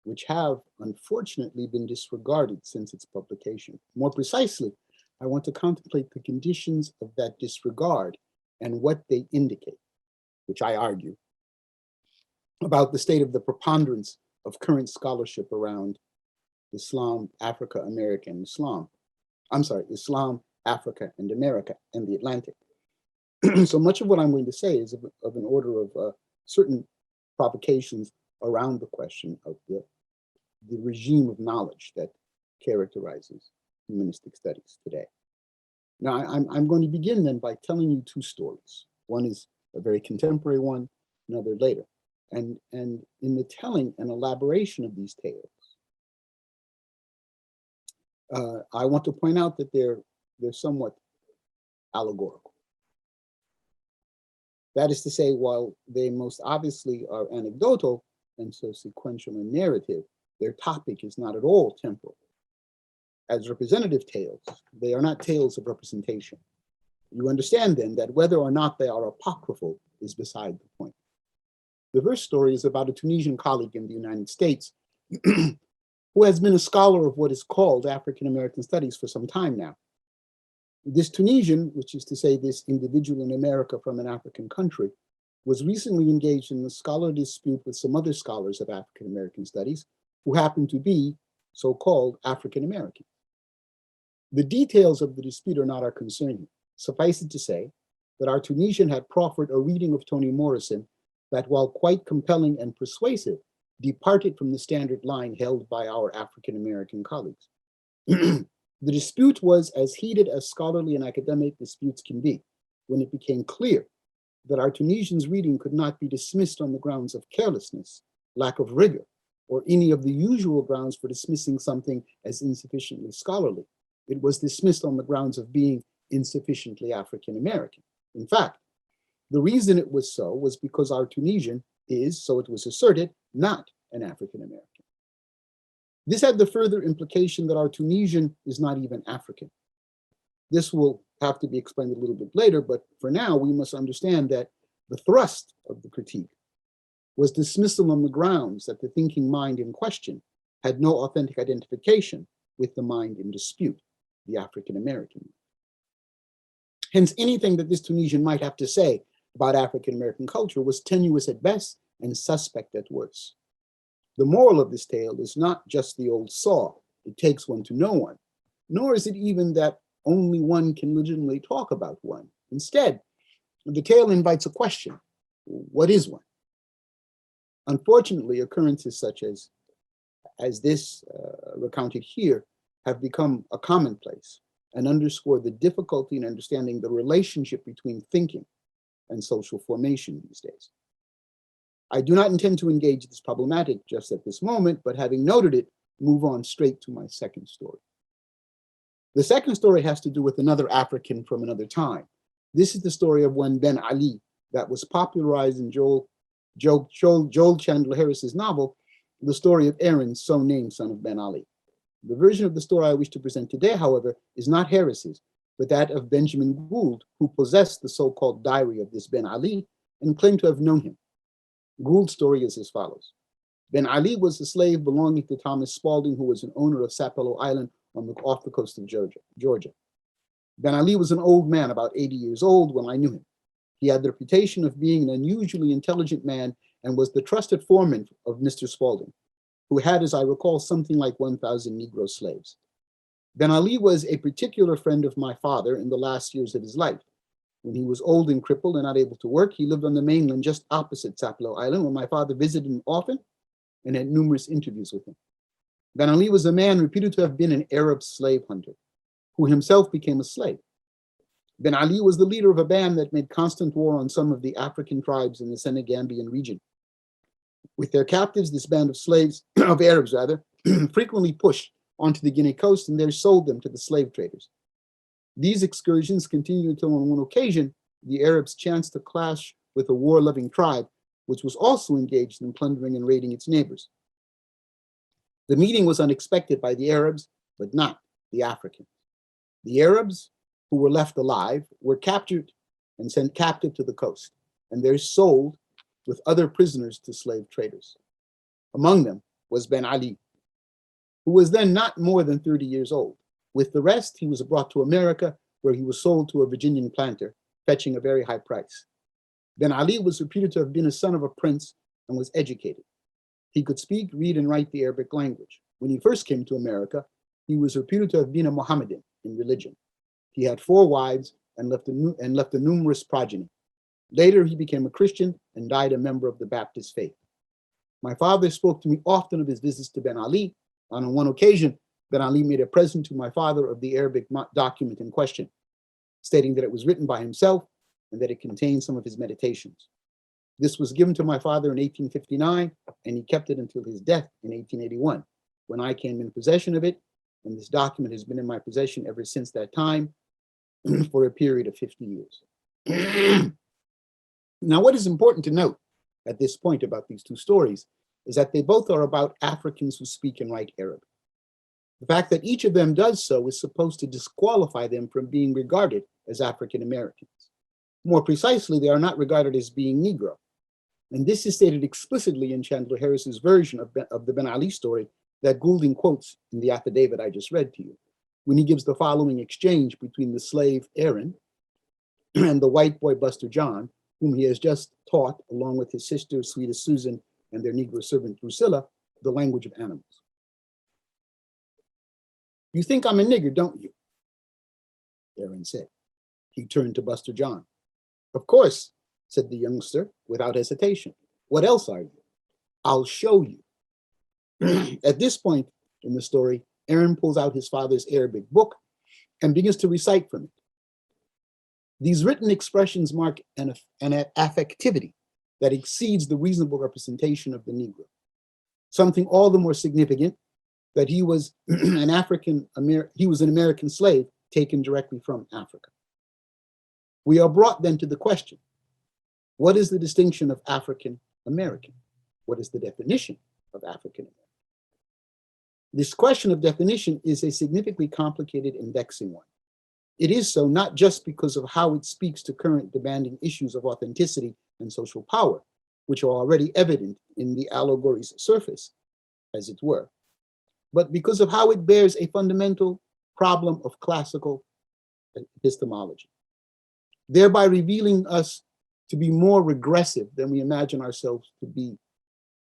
E: which have unfortunately been disregarded since its publication. More precisely, I want to contemplate the conditions of that disregard and what they indicate, which I argue, about the state of the preponderance of current scholarship around Islam, Africa, America, and Islam. I'm sorry, Islam, Africa, and America, and the Atlantic. So much of what I'm going to say is of an order of certain provocations around the question of the regime of knowledge that characterizes humanistic studies today. Now, I'm going to begin then by telling you two stories. One is a very contemporary one, another later. And in the telling and elaboration of these tales, I want to point out that they're somewhat allegorical. That is to say, while they most obviously are anecdotal and so sequential in narrative, their topic is not at all temporal. As representative tales, they are not tales of representation. You understand then that whether or not they are apocryphal is beside the point. The first story is about a Tunisian colleague in the United States who has been a scholar of what is called African American studies for some time now. This Tunisian, which is to say this individual in America from an African country, was recently engaged in a scholarly dispute with some other scholars of African American studies who happen to be so-called African American. The details of the dispute are not our concern here. Suffice it to say that our Tunisian had proffered a reading of Toni Morrison that, while quite compelling and persuasive, departed from the standard line held by our African American colleagues. The dispute was as heated as scholarly and academic disputes can be, when it became clear that our Tunisian's reading could not be dismissed on the grounds of carelessness, lack of rigor, or any of the usual grounds for dismissing something as insufficiently scholarly. It was dismissed on the grounds of being insufficiently African American. In fact, the reason it was so was because our Tunisian is, so it was asserted, not an African American. This had the further implication that our Tunisian is not even African. This will have to be explained a little bit later, but for now, we must understand that the thrust of the critique was dismissal on the grounds that the thinking mind in question had no authentic identification with the mind in dispute, the African American. Hence, anything that this Tunisian might have to say about African American culture was tenuous at best and suspect at worst. The moral of this tale is not just the old saw, it takes one to know one, nor is it even that only one can legitimately talk about one. Instead, the tale invites a question: what is one? Unfortunately, occurrences such as this recounted here have become a commonplace and underscore the difficulty in understanding the relationship between thinking and social formation these days. I do not intend to engage this problematic just at this moment, but having noted it, move on straight to my second story. The second story has to do with another African from another time. This is the story of one Ben Ali that was popularized in Joel Chandler Harris's novel, The Story of Aaron, so named son of Ben Ali. The version of the story I wish to present today, however, is not Harris's, but that of Benjamin Gould, who possessed the so-called diary of this Ben Ali and claimed to have known him. Gould's story is as follows. Ben Ali was a slave belonging to Thomas Spalding, who was an owner of Sapelo Island off the coast of Georgia. Ben Ali was an old man, about 80 years old, when I knew him. He had the reputation of being an unusually intelligent man and was the trusted foreman of Mr. Spalding, who had, as I recall, something like 1,000 Negro slaves. Ben Ali was a particular friend of my father in the last years of his life. When he was old and crippled and not able to work, he lived on the mainland just opposite Sapelo Island, where my father visited him often and had numerous interviews with him. Ben Ali was a man reputed to have been an Arab slave hunter, who himself became a slave. Ben Ali was the leader of a band that made constant war on some of the African tribes in the Senegambian region. With their captives, this band of slaves, of Arabs rather, frequently pushed onto the Guinea coast and there sold them to the slave traders. These excursions continued until on one occasion, the Arabs chanced to clash with a war-loving tribe, which was also engaged in plundering and raiding its neighbors. The meeting was unexpected by the Arabs, but not the Africans. The Arabs, who were left alive, were captured and sent captive to the coast, and they're sold with other prisoners to slave traders. Among them was Ben Ali, who was then not more than 30 years old. With the rest, he was brought to America, where he was sold to a Virginian planter, fetching a very high price. Ben Ali was reputed to have been a son of a prince and was educated. He could speak, read, and write the Arabic language. When he first came to America, he was reputed to have been a Mohammedan in religion. He had 4 wives and left a numerous progeny. Later, he became a Christian and died a member of the Baptist faith. My father spoke to me often of his visits to Ben Ali. On one occasion, Ben Ali made a present to my father of the Arabic document in question, stating that it was written by himself and that it contained some of his meditations. This was given to my father in 1859, and he kept it until his death in 1881, when I came in possession of it, and this document has been in my possession ever since that time for a period of 50 years. Now, what is important to note at this point about these two stories is that they both are about Africans who speak and write Arabic. The fact that each of them does so is supposed to disqualify them from being regarded as African Americans. More precisely, they are not regarded as being Negro. And this is stated explicitly in Chandler Harris's version of the Ben Ali story that Goulding quotes in the affidavit I just read to you, when he gives the following exchange between the slave Aaron and the white boy Buster John, whom he has just taught, along with his sister, sweetest Susan, and their Negro servant Drusilla, the language of animals. You think I'm a nigger, don't you? Aaron said. He turned to Buster John. Of course, said the youngster without hesitation. What else are you? I'll show you. At this point in the story, Aaron pulls out his father's Arabic book and begins to recite from it. These written expressions mark an affectivity that exceeds the reasonable representation of the Negro. Something all the more significant that he was an American slave taken directly from Africa. We are brought then to the question, what is the distinction of African American? What is the definition of African American? This question of definition is a significantly complicated and vexing one. It is so not just because of how it speaks to current demanding issues of authenticity and social power, which are already evident in the allegory's surface, as it were, but because of how it bears a fundamental problem of classical epistemology, thereby revealing us to be more regressive than we imagine ourselves to be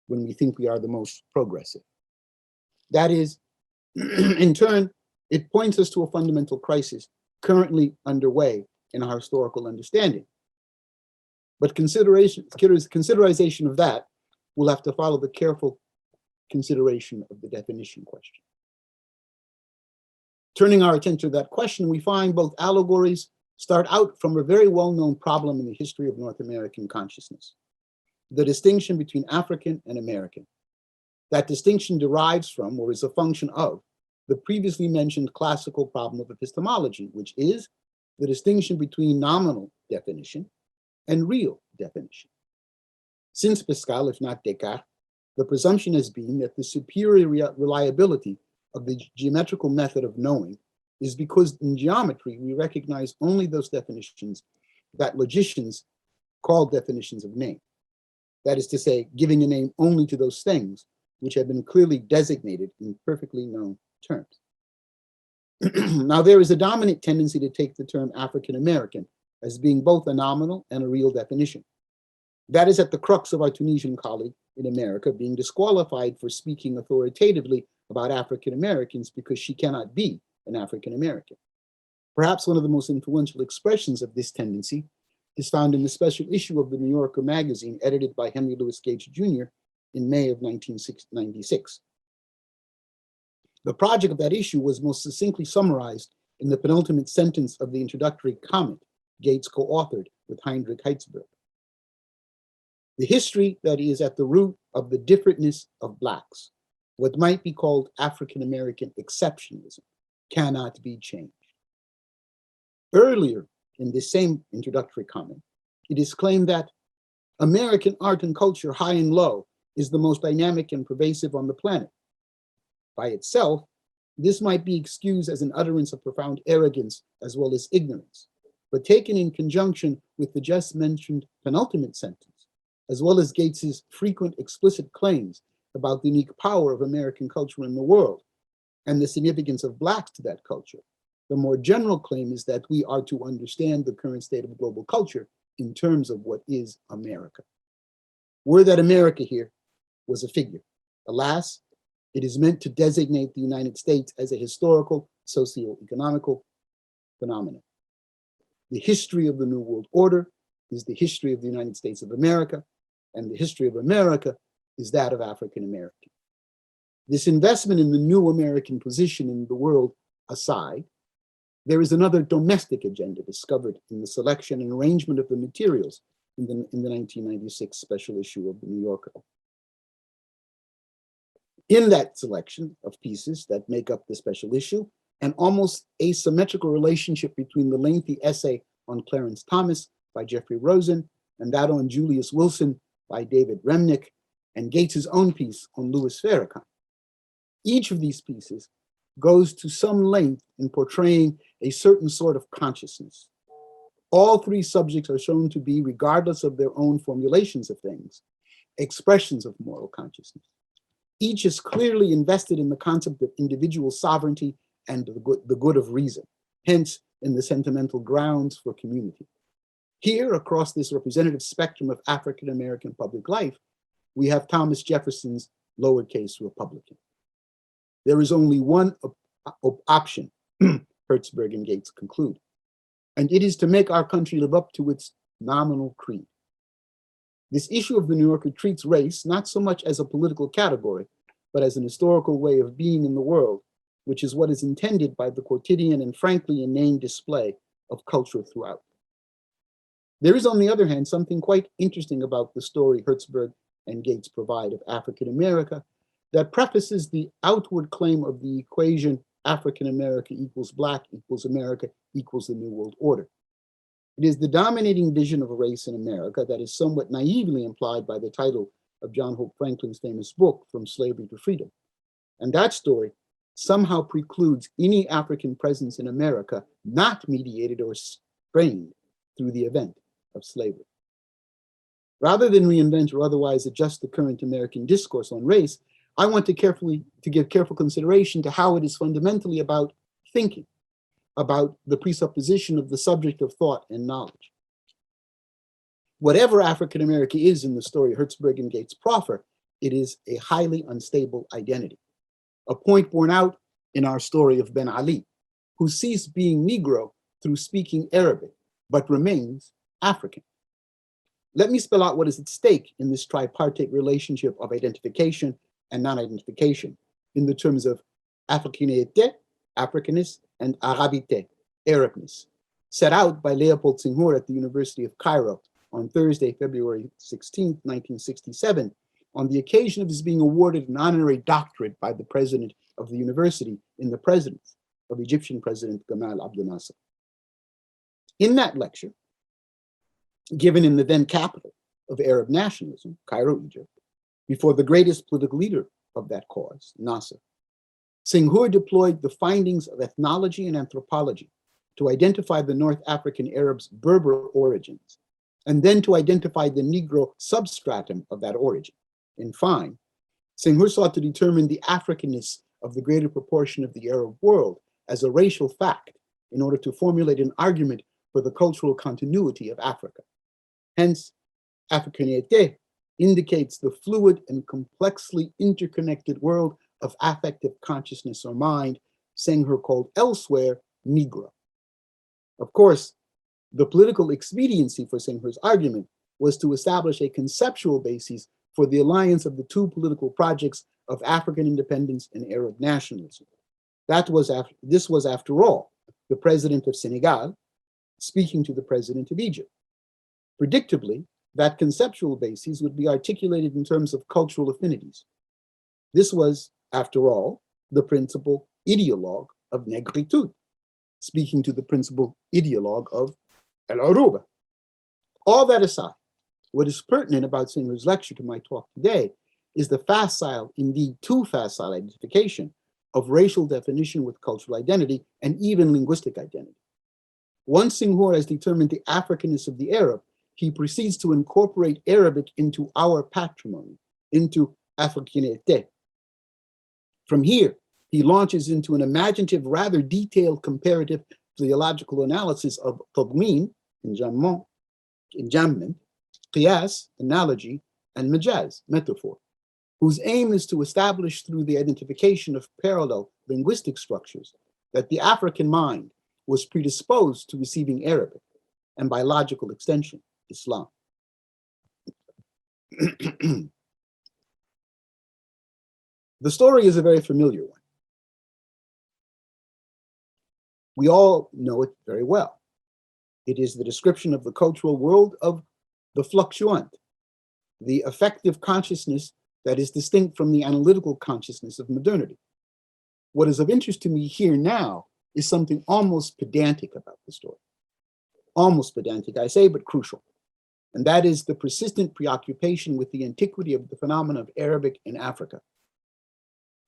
E: when we think we are the most progressive. That is, in turn, it points us to a fundamental crisis currently underway in our historical understanding. But considerization of that will have to follow the careful consideration of the definition question. Turning our attention to that question, we find both allegories start out from a very well-known problem in the history of North American consciousness, the distinction between African and American. That distinction derives from, or is a function of, the previously mentioned classical problem of epistemology, which is the distinction between nominal definition and real definition. Since Pascal, if not Descartes, the presumption has been that the superior reliability of the geometrical method of knowing is because in geometry, we recognize only those definitions that logicians call definitions of name. That is to say, giving a name only to those things which have been clearly designated in perfectly known terms. Now, there is a dominant tendency to take the term African American as being both a nominal and a real definition. That is at the crux of our Tunisian colleague in America being disqualified for speaking authoritatively about African Americans because she cannot be an African American. Perhaps one of the most influential expressions of this tendency is found in the special issue of the New Yorker magazine edited by Henry Louis Gates Jr. in May of 1996. The project of that issue was most succinctly summarized in the penultimate sentence of the introductory comment Gates co-authored with Heinrich Heitzberg. The history that is at the root of the differentness of Blacks, what might be called African American exceptionalism, cannot be changed. Earlier in this same introductory comment, it is claimed that American art and culture, high and low, is the most dynamic and pervasive on the planet. By itself, this might be excused as an utterance of profound arrogance as well as ignorance, but taken in conjunction with the just mentioned penultimate sentence, as well as Gates's frequent explicit claims about the unique power of American culture in the world and the significance of Blacks to that culture, the more general claim is that we are to understand the current state of global culture in terms of what is America. Were that America here was a figure. Alas, it is meant to designate the United States as a historical, socio-economical phenomenon. The history of the New World Order is the history of the United States of America, and the history of America is that of African American. This investment in the new American position in the world aside, there is another domestic agenda discovered in the selection and arrangement of the materials in the 1996 special issue of the New Yorker. In that selection of pieces that make up the special issue, an almost asymmetrical relationship between the lengthy essay on Clarence Thomas by Jeffrey Rosen and that on Julius Wilson by David Remnick, and Gates's own piece on Louis Farrakhan. Each of these pieces goes to some length in portraying a certain sort of consciousness. All three subjects are shown to be, regardless of their own formulations of things, expressions of moral consciousness. Each is clearly invested in the concept of individual sovereignty and the good of reason, hence in the sentimental grounds for community. Here, across this representative spectrum of African American public life, we have Thomas Jefferson's lowercase Republican. There is only one option, Hertzberg and Gates conclude, and it is to make our country live up to its nominal creed. This issue of the New Yorker treats race not so much as a political category, but as an historical way of being in the world, which is what is intended by the quotidian and frankly inane display of culture throughout. There is, on the other hand, something quite interesting about the story Hertzberg and Gates provide of African America that prefaces the outward claim of the equation African America equals Black equals America equals the New World Order. It is the dominating vision of race in America that is somewhat naively implied by the title of John Hope Franklin's famous book, From Slavery to Freedom. And that story somehow precludes any African presence in America not mediated or strained through the event of slavery. Rather than reinvent or otherwise adjust the current American discourse on race, I want to give careful consideration to how it is fundamentally about thinking, about the presupposition of the subject of thought and knowledge. Whatever African America is in the story Hertzberg and Gates proffer, it is a highly unstable identity, a point borne out in our story of Ben Ali, who ceased being Negro through speaking Arabic, but remains African. Let me spell out what is at stake in this tripartite relationship of identification and non-identification in the terms of Africanité, Africanness, and Arabité, Arabness, set out by Leopold Senghor at the University of Cairo on Thursday, February 16, 1967, on the occasion of his being awarded an honorary doctorate by the president of the university in the presence of Egyptian President Gamal Abdel Nasser. In that lecture, given in the then capital of Arab nationalism, Cairo, Egypt, before the greatest political leader of that cause, Nasser, Senghor deployed the findings of ethnology and anthropology to identify the North African Arabs' Berber origins, and then to identify the Negro substratum of that origin. In fine, Senghor sought to determine the Africanness of the greater proportion of the Arab world as a racial fact in order to formulate an argument for the cultural continuity of Africa. Hence, Africanité indicates the fluid and complexly interconnected world of affective consciousness or mind, Senghor called elsewhere Negro. Of course, the political expediency for Senghor's argument was to establish a conceptual basis for the alliance of the two political projects of African independence and Arab nationalism. This was, after all, the president of Senegal speaking to the president of Egypt. Predictably, that conceptual basis would be articulated in terms of cultural affinities. This was, after all, the principal ideologue of negritude, speaking to the principal ideologue of El Aruba. All that aside, what is pertinent about Senghor's lecture to my talk today is the facile, indeed too facile identification of racial definition with cultural identity and even linguistic identity. Once Senghor has determined the Africanness of the Arab, he proceeds to incorporate Arabic into our patrimony, into Africanité. From here, he launches into an imaginative, rather detailed comparative theological analysis of tadwin, enjambment, qiyas, analogy, and majaz, metaphor, whose aim is to establish through the identification of parallel linguistic structures that the African mind was predisposed to receiving Arabic, and by logical extension, Islam. The story is a very familiar one. We all know it very well. It is the description of the cultural world of the fluctuant, the affective consciousness that is distinct from the analytical consciousness of modernity. What is of interest to me here now is something almost pedantic about the story. Almost pedantic, I say, but crucial. and that is the persistent preoccupation with the antiquity of the phenomenon of Arabic in Africa.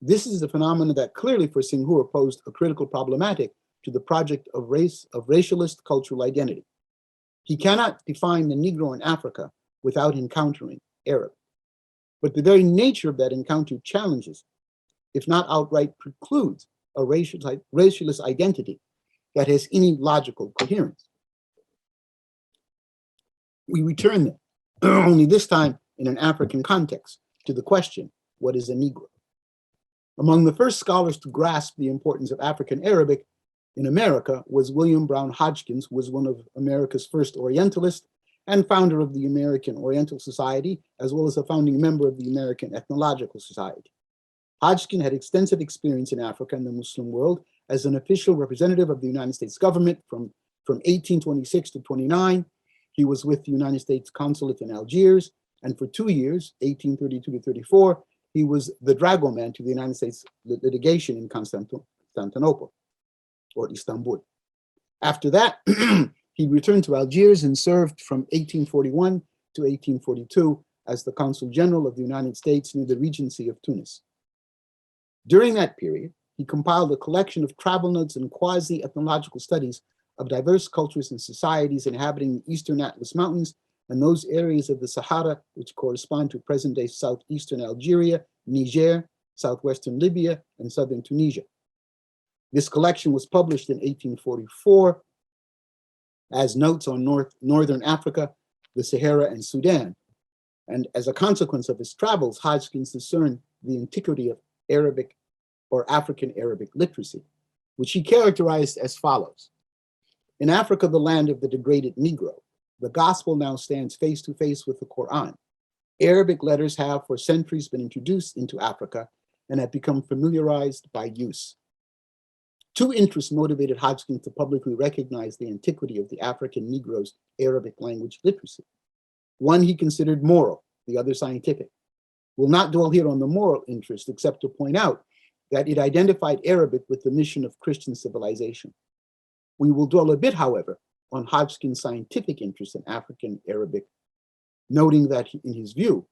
E: This is a phenomenon that clearly for Senghor posed a critical problematic to the project of racialist cultural identity. He cannot define the Negro in Africa without encountering Arab. But the very nature of that encounter challenges, if not outright precludes, a racialist identity that has any logical coherence. We return then, only this time in an African context, to the question, what is a Negro? Among the first scholars to grasp the importance of African Arabic in America was William Brown Hodgkins, who was one of America's first Orientalists and founder of the American Oriental Society, as well as a founding member of the American Ethnological Society. Hodgkin had extensive experience in Africa and the Muslim world as an official representative of the United States government from 1826 to 29. He was with the United States consulate in Algiers, and for 2 years, 1832 to 34, he was the dragoman to the United States litigation in Constantinople, or Istanbul. After that, he returned to Algiers and served from 1841 to 1842 as the Consul General of the United States near the Regency of Tunis. During that period, he compiled a collection of travel notes and quasi-ethnological studies of diverse cultures and societies inhabiting the Eastern Atlas Mountains and those areas of the Sahara which correspond to present-day southeastern Algeria, Niger, southwestern Libya, and southern Tunisia. This collection was published in 1844 as notes on Northern Africa, the Sahara, and Sudan. And as a consequence of his travels, Hodgkins discerned the antiquity of Arabic or African Arabic literacy, which he characterized as follows. In Africa, the land of the degraded Negro, the gospel now stands face to face with the Quran. Arabic letters have for centuries been introduced into Africa and have become familiarized by use. Two interests motivated Hodgkins to publicly recognize the antiquity of the African Negro's Arabic language literacy. One he considered moral, the other scientific. We'll not dwell here on the moral interest, except to point out that it identified Arabic with the mission of Christian civilization. We will dwell a bit, however, on Hodgkins' scientific interest in African Arabic, noting that in his view,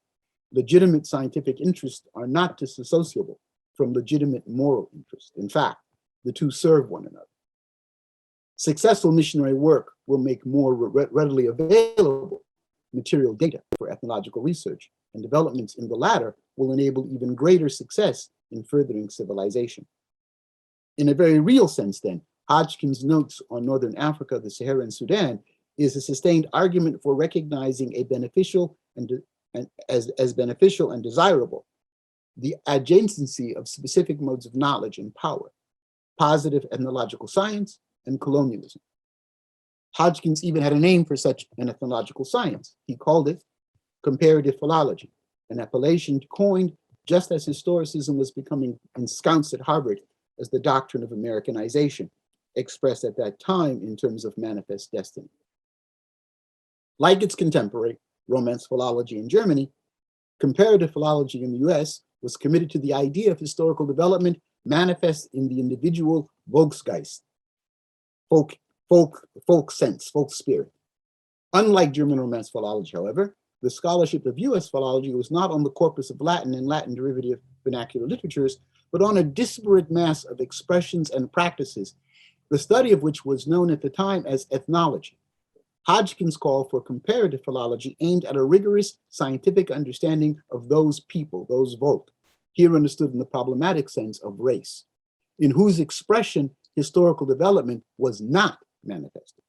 E: legitimate scientific interests are not disassociable from legitimate moral interest. In fact, the two serve one another. Successful missionary work will make more readily available material data for ethnological research, and developments in the latter will enable even greater success in furthering civilization. In a very real sense, then, Hodgkins' notes on Northern Africa, the Sahara, and Sudan is a sustained argument for recognizing a beneficial as beneficial and desirable the adjacency of specific modes of knowledge and power, positive ethnological science and colonialism. Hodgkins even had a name for such an ethnological science. He called it comparative philology, an appellation coined just as historicism was becoming ensconced at Harvard as the doctrine of Americanization, expressed at that time in terms of manifest destiny. Like its contemporary, Romance philology in Germany, comparative philology in the US was committed to the idea of historical development manifest in the individual Volksgeist, folk sense, folk spirit. Unlike German Romance philology, however, the scholarship of US philology was not on the corpus of Latin and Latin derivative vernacular literatures, but on a disparate mass of expressions and practices, the study of which was known at the time as ethnology. Hodgkins' call for comparative philology aimed at a rigorous scientific understanding of those people, those Volk, here understood in the problematic sense of race, in whose expression historical development was not manifested.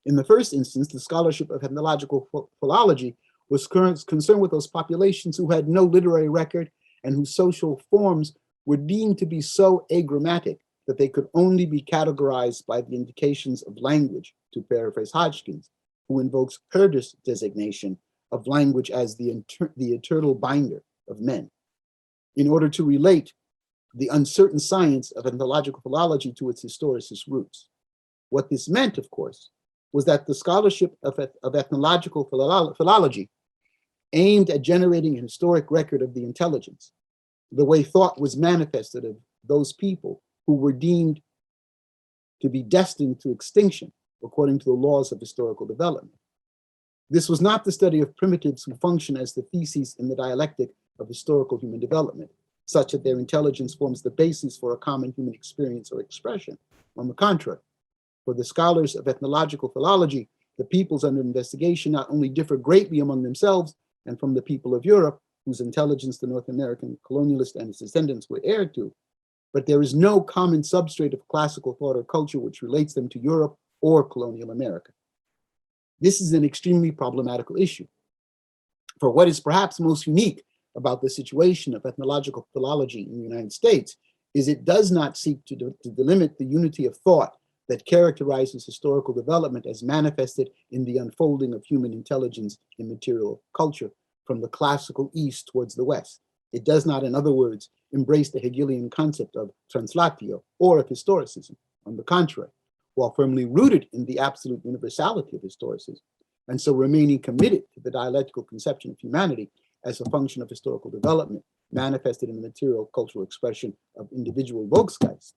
E: In the first instance, the scholarship of ethnological philology was concerned with those populations who had no literary record and whose social forms were deemed to be so agrammatic that they could only be categorized by the indications of language, to paraphrase Hodgkins, who invokes Herder's designation of language as the eternal binder of men, in order to relate the uncertain science of ethnological philology to its historicist roots. What this meant, of course, was that the scholarship of ethnological philology aimed at generating a historic record of the intelligence, the way thought was manifested of those people who were deemed to be destined to extinction according to the laws of historical development. This was not the study of primitives who function as the theses in the dialectic of historical human development, such that their intelligence forms the basis for a common human experience or expression. On the contrary, for the scholars of ethnological philology, the peoples under investigation not only differ greatly among themselves and from the people of Europe, whose intelligence the North American colonialist and his descendants were heir to, but there is no common substrate of classical thought or culture which relates them to Europe or colonial America. This is an extremely problematical issue. For what is perhaps most unique about the situation of ethnological philology in the United States is it does not seek to delimit the unity of thought that characterizes historical development as manifested in the unfolding of human intelligence in material culture from the classical East towards the West. It does not, in other words, embrace the Hegelian concept of translatio or of historicism. On the contrary, while firmly rooted in the absolute universality of historicism, and so remaining committed to the dialectical conception of humanity as a function of historical development, manifested in the material cultural expression of individual Volksgeist,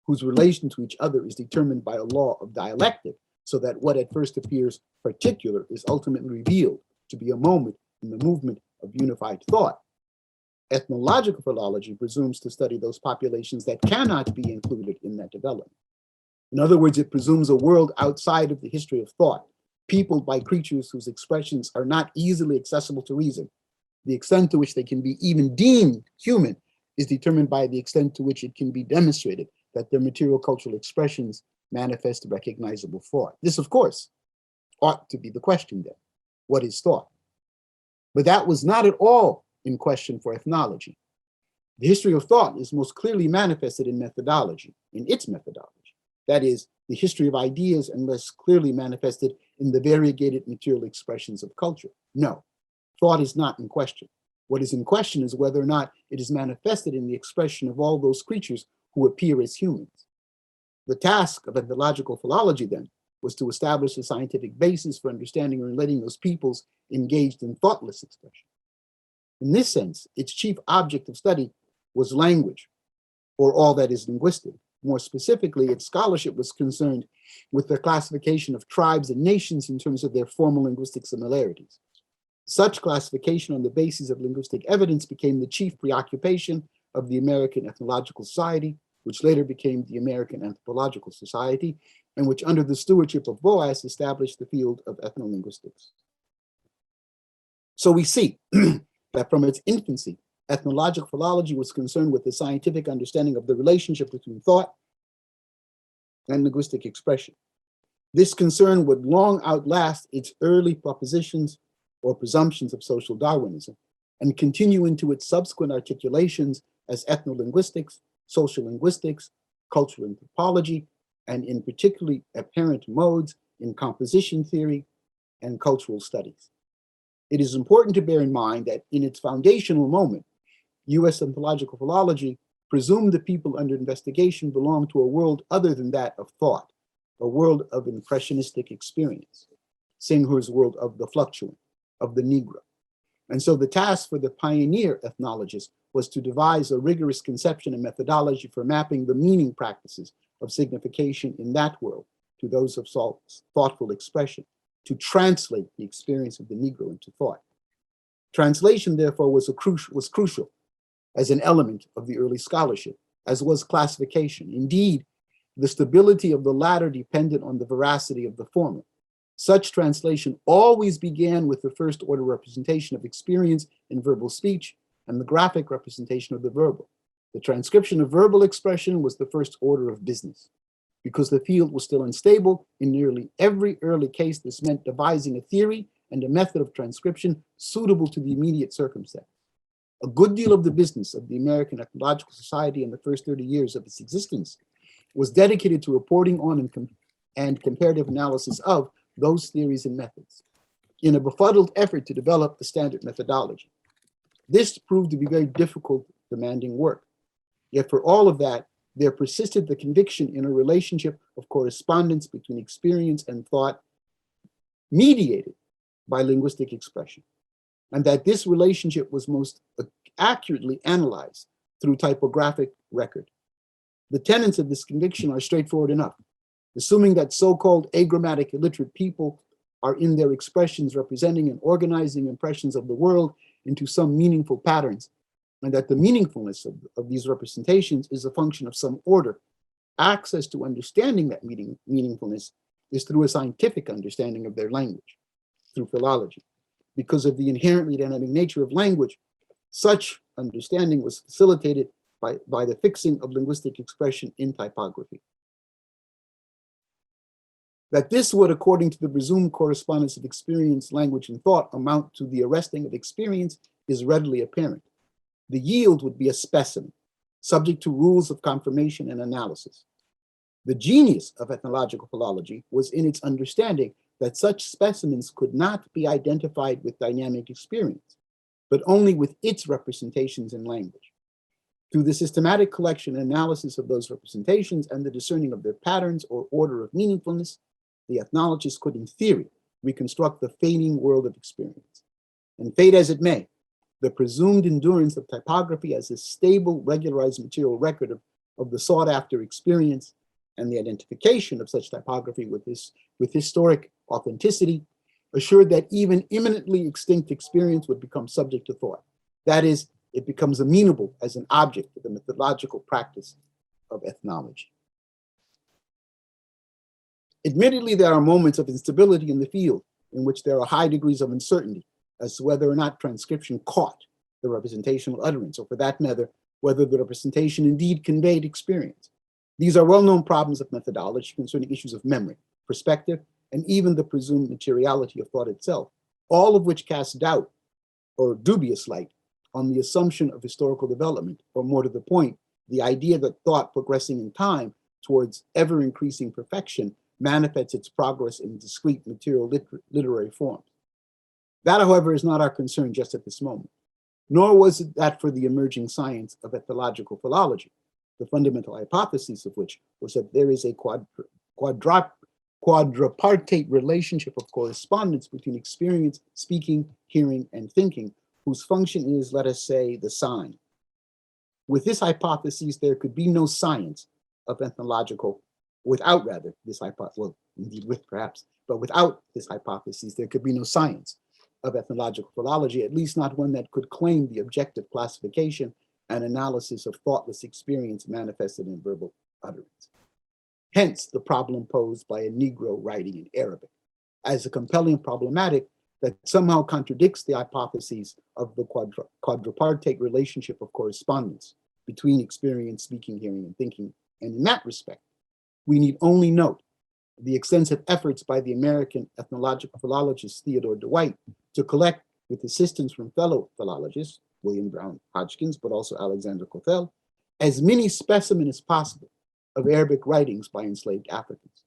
E: whose relation to each other is determined by a law of dialectic, so that what at first appears particular is ultimately revealed to be a moment in the movement of unified thought. Ethnological philology presumes to study those populations that cannot be included in that development. In other words, it presumes a world outside of the history of thought, peopled by creatures whose expressions are not easily accessible to reason. The extent to which they can be even deemed human is determined by the extent to which it can be demonstrated that their material cultural expressions manifest recognizable thought. This, of course, ought to be the question then. What is thought? But that was not at all in question for ethnology. The history of thought is most clearly manifested in methodology, in its methodology. That is, the history of ideas and less clearly manifested in the variegated material expressions of culture. No, thought is not in question. What is in question is whether or not it is manifested in the expression of all those creatures who appear as humans. The task of ethnological philology, then, was to establish a scientific basis for understanding and relating those peoples engaged in thoughtless expression. In this sense, its chief object of study was language, or all that is linguistic. More specifically, its scholarship was concerned with the classification of tribes and nations in terms of their formal linguistic similarities. Such classification on the basis of linguistic evidence became the chief preoccupation of the American Ethnological Society, which later became the American Anthropological Society, and which under the stewardship of Boas established the field of ethnolinguistics. So we see that from its infancy, ethnological philology was concerned with the scientific understanding of the relationship between thought and linguistic expression. This concern would long outlast its early propositions or presumptions of social Darwinism and continue into its subsequent articulations as ethnolinguistics, social linguistics, cultural anthropology, and in particularly apparent modes in composition theory and cultural studies. It is important to bear in mind that in its foundational moment, US ethnological philology presumed the people under investigation belonged to a world other than that of thought, a world of impressionistic experience, Singhur's world of the fluctuant, of the Negro. And so the task for the pioneer ethnologist was to devise a rigorous conception and methodology for mapping the meaning practices of signification in that world to those of thoughtful expression, to translate the experience of the Negro into thought. Translation, therefore, was crucial as an element of the early scholarship, as was classification. Indeed, the stability of the latter depended on the veracity of the former. Such translation always began with the first order representation of experience in verbal speech and the graphic representation of the verbal. The transcription of verbal expression was the first order of business. Because the field was still unstable, in nearly every early case, this meant devising a theory and a method of transcription suitable to the immediate circumstance. A good deal of the business of the American Ethnological Society in the first 30 years of its existence was dedicated to reporting on and comparative analysis of those theories and methods in a befuddled effort to develop the standard methodology. This proved to be very difficult, demanding work. Yet for all of that, there persisted the conviction in a relationship of correspondence between experience and thought mediated by linguistic expression, and that this relationship was most accurately analyzed through typographic record. The tenets of this conviction are straightforward enough. Assuming that so-called agrammatic illiterate people are in their expressions representing and organizing impressions of the world into some meaningful patterns, and that the meaningfulness of these representations is a function of some order. Access to understanding that meaningfulness is through a scientific understanding of their language, through philology. Because of the inherently dynamic nature of language, such understanding was facilitated by the fixing of linguistic expression in typography. That this would, according to the presumed correspondence of experience, language, and thought, amount to the arresting of experience is readily apparent. The yield would be a specimen, subject to rules of confirmation and analysis. The genius of ethnological philology was in its understanding that such specimens could not be identified with dynamic experience, but only with its representations in language. Through the systematic collection and analysis of those representations and the discerning of their patterns or order of meaningfulness, the ethnologist could, in theory, reconstruct the fading world of experience. And fade as it may, the presumed endurance of typography as a stable, regularized material record of the sought-after experience and the identification of such typography with historic authenticity assured that even imminently extinct experience would become subject to thought. That is, it becomes amenable as an object for the methodological practice of ethnology. Admittedly, there are moments of instability in the field in which there are high degrees of uncertainty as to whether or not transcription caught the representational utterance, or for that matter, whether the representation indeed conveyed experience. These are well-known problems of methodology concerning issues of memory, perspective, and even the presumed materiality of thought itself, all of which cast doubt or dubious light on the assumption of historical development, or more to the point, the idea that thought progressing in time towards ever-increasing perfection manifests its progress in discrete material literary forms. That, however, is not our concern just at this moment, nor was it that for the emerging science of ethnological philology, the fundamental hypothesis of which was that there is a quadripartite relationship of correspondence between experience, speaking, hearing, and thinking, whose function is, let us say, the sign. With this hypothesis, there could be no science of ethnological, without rather this hypothesis, well, indeed with perhaps, but without this hypothesis, there could be no science of ethnological philology, at least not one that could claim the objective classification and analysis of thoughtless experience manifested in verbal utterance. Hence the problem posed by a Negro writing in Arabic as a compelling problematic that somehow contradicts the hypotheses of the quadripartite relationship of correspondence between experience, speaking, hearing, and thinking. And in that respect, we need only note the extensive efforts by the American ethnological philologist Theodore Dwight to collect, with assistance from fellow philologists, William Brown Hodgkins, but also Alexander Cothell, as many specimens as possible of Arabic writings by enslaved Africans.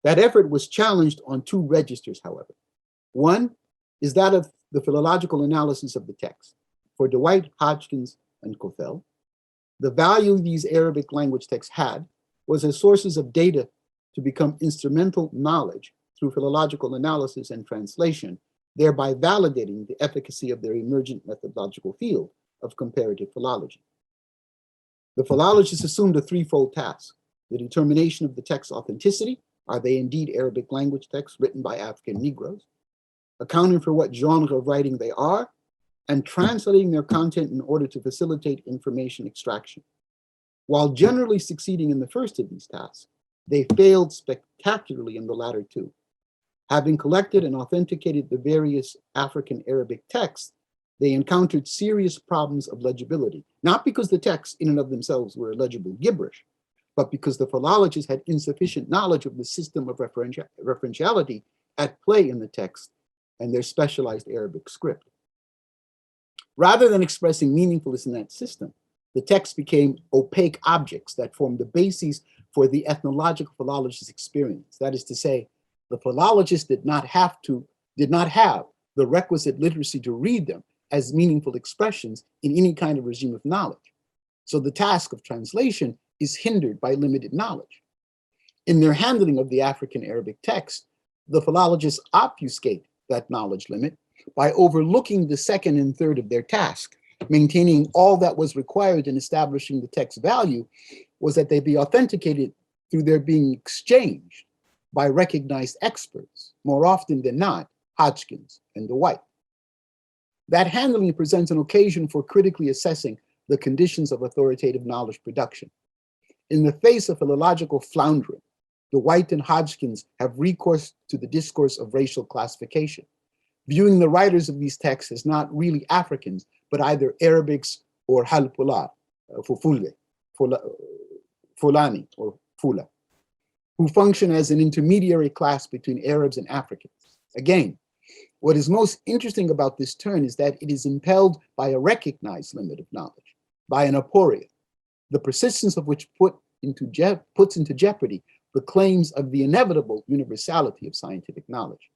E: That effort was challenged on two registers, however. One is that of the philological analysis of the text. For Dwight, Hodgkins, and Cothell, the value these Arabic language texts had was as sources of data to become instrumental knowledge through philological analysis and translation, thereby validating the efficacy of their emergent methodological field of comparative philology. The philologists assumed a threefold task: the determination of the text's authenticity, are they indeed Arabic language texts written by African Negroes, accounting for what genre of writing they are, and translating their content in order to facilitate information extraction. While generally succeeding in the first of these tasks, they failed spectacularly in the latter two. Having collected and authenticated the various African Arabic texts, they encountered serious problems of legibility, not because the texts in and of themselves were illegible gibberish, but because the philologists had insufficient knowledge of the system of referentiality at play in the text and their specialized Arabic script. Rather than expressing meaningfulness in that system, the text became opaque objects that formed the bases for the ethnological philologist's experience. That is to say, the philologist did not have the requisite literacy to read them as meaningful expressions in any kind of regime of knowledge. So the task of translation is hindered by limited knowledge. In their handling of the African Arabic text, the philologists obfuscate that knowledge limit by overlooking the second and third of their task. Maintaining all that was required in establishing the text value was that they be authenticated through their being exchanged by recognized experts, more often than not, Hodgkins and the white. That handling presents an occasion for critically assessing the conditions of authoritative knowledge production. In the face of philological floundering, the white and Hodgkins have recourse to the discourse of racial classification, viewing the writers of these texts as not really Africans, but either Arabics or Halpula, Fulani or Fula, who function as an intermediary class between Arabs and Africans. Again, what is most interesting about this turn is that it is impelled by a recognized limit of knowledge, by an aporia, the persistence of which puts into jeopardy the claims of the inevitable universality of scientific knowledge.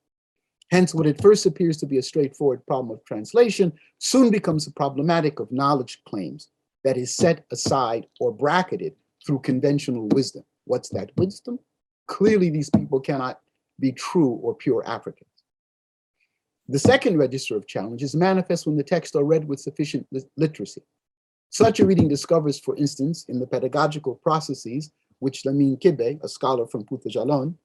E: Hence, what at first appears to be a straightforward problem of translation soon becomes a problematic of knowledge claims that is set aside or bracketed through conventional wisdom. What's that wisdom? Clearly, these people cannot be true or pure Africans. The second register of challenge is manifest when the texts are read with sufficient literacy. Such a reading discovers, for instance, in the pedagogical processes, which Lamine Kibbe, a scholar from Pout-Jalon,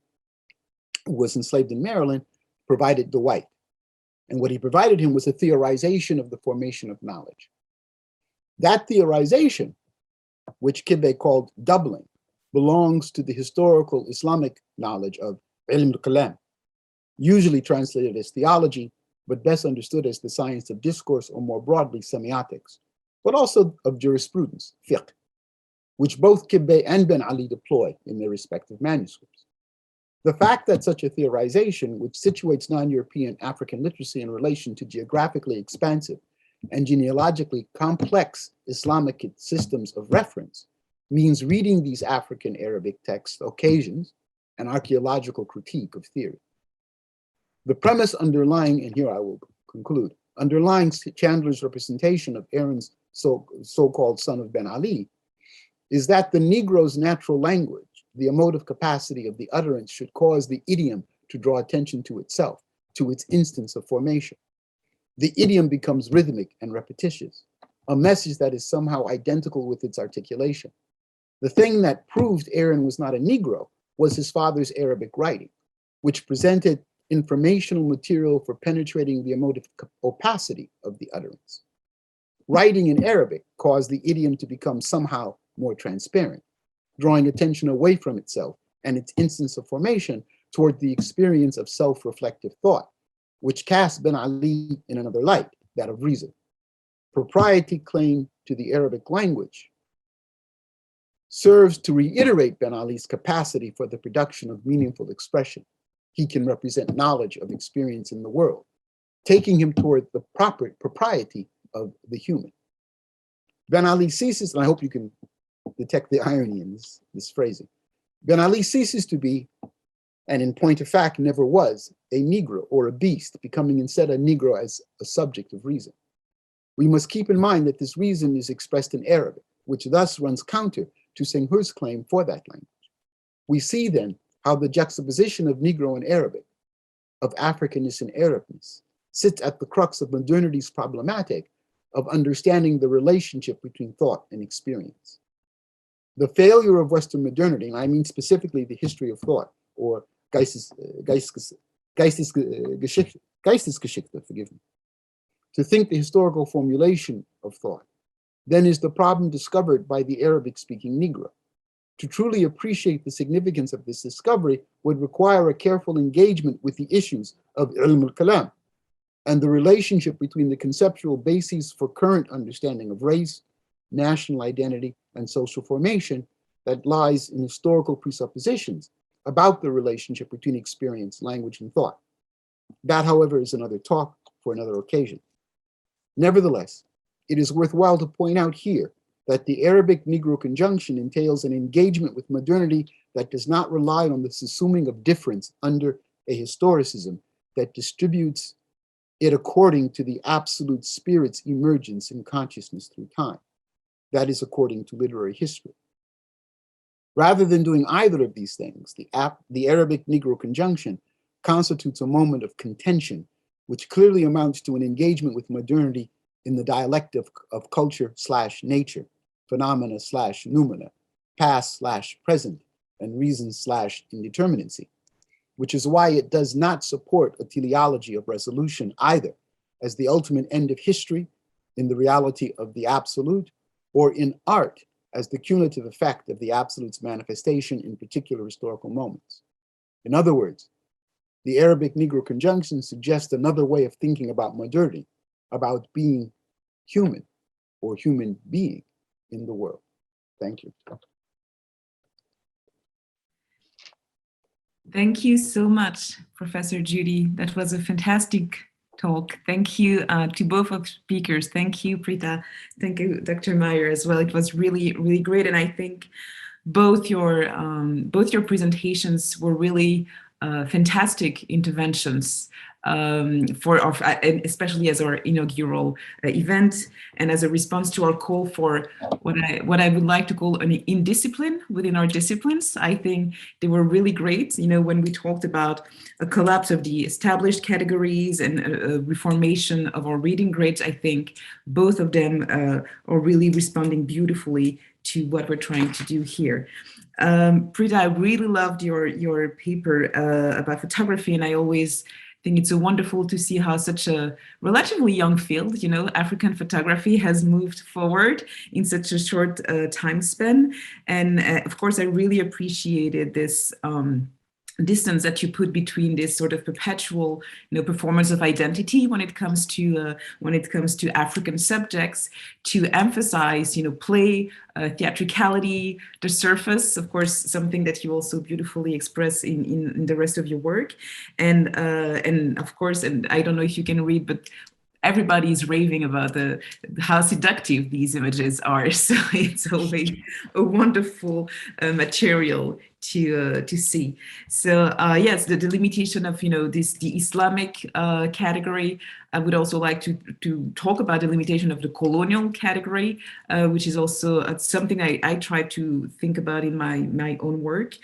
E: who was enslaved in Maryland, provided the white. And what he provided him was a theorization of the formation of knowledge. That theorization, which Kibbe called doubling, belongs to the historical Islamic knowledge of ilm al-kalam, usually translated as theology, but best understood as the science of discourse, or more broadly semiotics, but also of jurisprudence, fiqh, which both Kibbe and Ben Ali deploy in their respective manuscripts. The fact that such a theorization, which situates non-European African literacy in relation to geographically expansive and genealogically complex Islamic systems of reference, means reading these African Arabic texts occasions an archaeological critique of theory. The premise underlying, and here I will conclude, underlying Chandler's representation of Aaron's so-called son of Ben Ali is that the Negro's natural language, the emotive capacity of the utterance, should cause the idiom to draw attention to itself, to its instance of formation. The idiom becomes rhythmic and repetitious, a message that is somehow identical with its articulation. The thing that proved Aaron was not a Negro was his father's Arabic writing, which presented informational material for penetrating the emotive opacity of the utterance. Writing in Arabic caused the idiom to become somehow more transparent, drawing attention away from itself and its instance of formation toward the experience of self-reflective thought, which cast Ben Ali in another light, that of reason. Propriety claim to the Arabic language serves to reiterate Ben Ali's capacity for the production of meaningful expression. He can represent knowledge of experience in the world, taking him toward the proper propriety of the human. Ben Ali ceases, and I hope you can detect the irony in this phrasing. Ben Ali ceases to be, and in point of fact never was, a Negro or a beast, becoming instead a Negro as a subject of reason. We must keep in mind that this reason is expressed in Arabic, which thus runs counter to Senghor's claim for that language. We see then how the juxtaposition of Negro and Arabic, of Africanness and Arabness, sits at the crux of modernity's problematic of understanding the relationship between thought and experience. The failure of Western modernity, and I mean specifically the history of thought, or Geistesgeschichte, forgive me, to think the historical formulation of thought, then is the problem discovered by the Arabic-speaking Negro. To truly appreciate the significance of this discovery would require a careful engagement with the issues of ilm al-kalam and the relationship between the conceptual bases for current understanding of race, national identity, and social formation that lies in historical presuppositions about the relationship between experience, language, and thought. That, however, is another talk for another occasion. Nevertheless, it is worthwhile to point out here that the Arabic-Negro conjunction entails an engagement with modernity that does not rely on the subsuming of difference under a historicism that distributes it according to the absolute spirit's emergence in consciousness through time. That is according to literary history. Rather than doing either of these things, the Arabic-Negro conjunction constitutes a moment of contention, which clearly amounts to an engagement with modernity in the dialect of culture/nature, phenomena/noumena, past/present, and reason/indeterminacy. which is why it does not support a teleology of resolution either as the ultimate end of history in the reality of the absolute, or in art as the cumulative effect of the absolute's manifestation in particular historical moments. In other words, the Arabic Negro conjunction suggests another way of thinking about modernity, about being human or human being in the world. Thank you.
A: Thank you so much, Professor Judy. That was a fantastic talk. Thank you to both of speakers. Thank you, Prita. Thank you, Dr. Meyer, as well. It was really, really great. And I think both your presentations were really fantastic interventions for our, especially as our inaugural event, and as a response to our call for what I would like to call an indiscipline within our disciplines. I think they were really great. You know, when we talked about a collapse of the established categories and a reformation of our reading grids, I think both of them are really responding beautifully to what we're trying to do here. Prita, I really loved your paper about photography, and I always think it's so wonderful to see how such a relatively young field, you know, African photography, has moved forward in such a short time span. And of course, I really appreciated this distance that you put between this sort of perpetual, you know, performance of identity when it comes to African subjects, to emphasize, you know, play, theatricality, the surface, of course, something that you also beautifully express in the rest of your work, and of course, and I don't know if you can read, but everybody's raving about how seductive these images are. So it's always a wonderful material to see. So yes, the delimitation of, you know, the Islamic category. I would also like to talk about the limitation of the colonial category, which is also something I try to think about in my own work,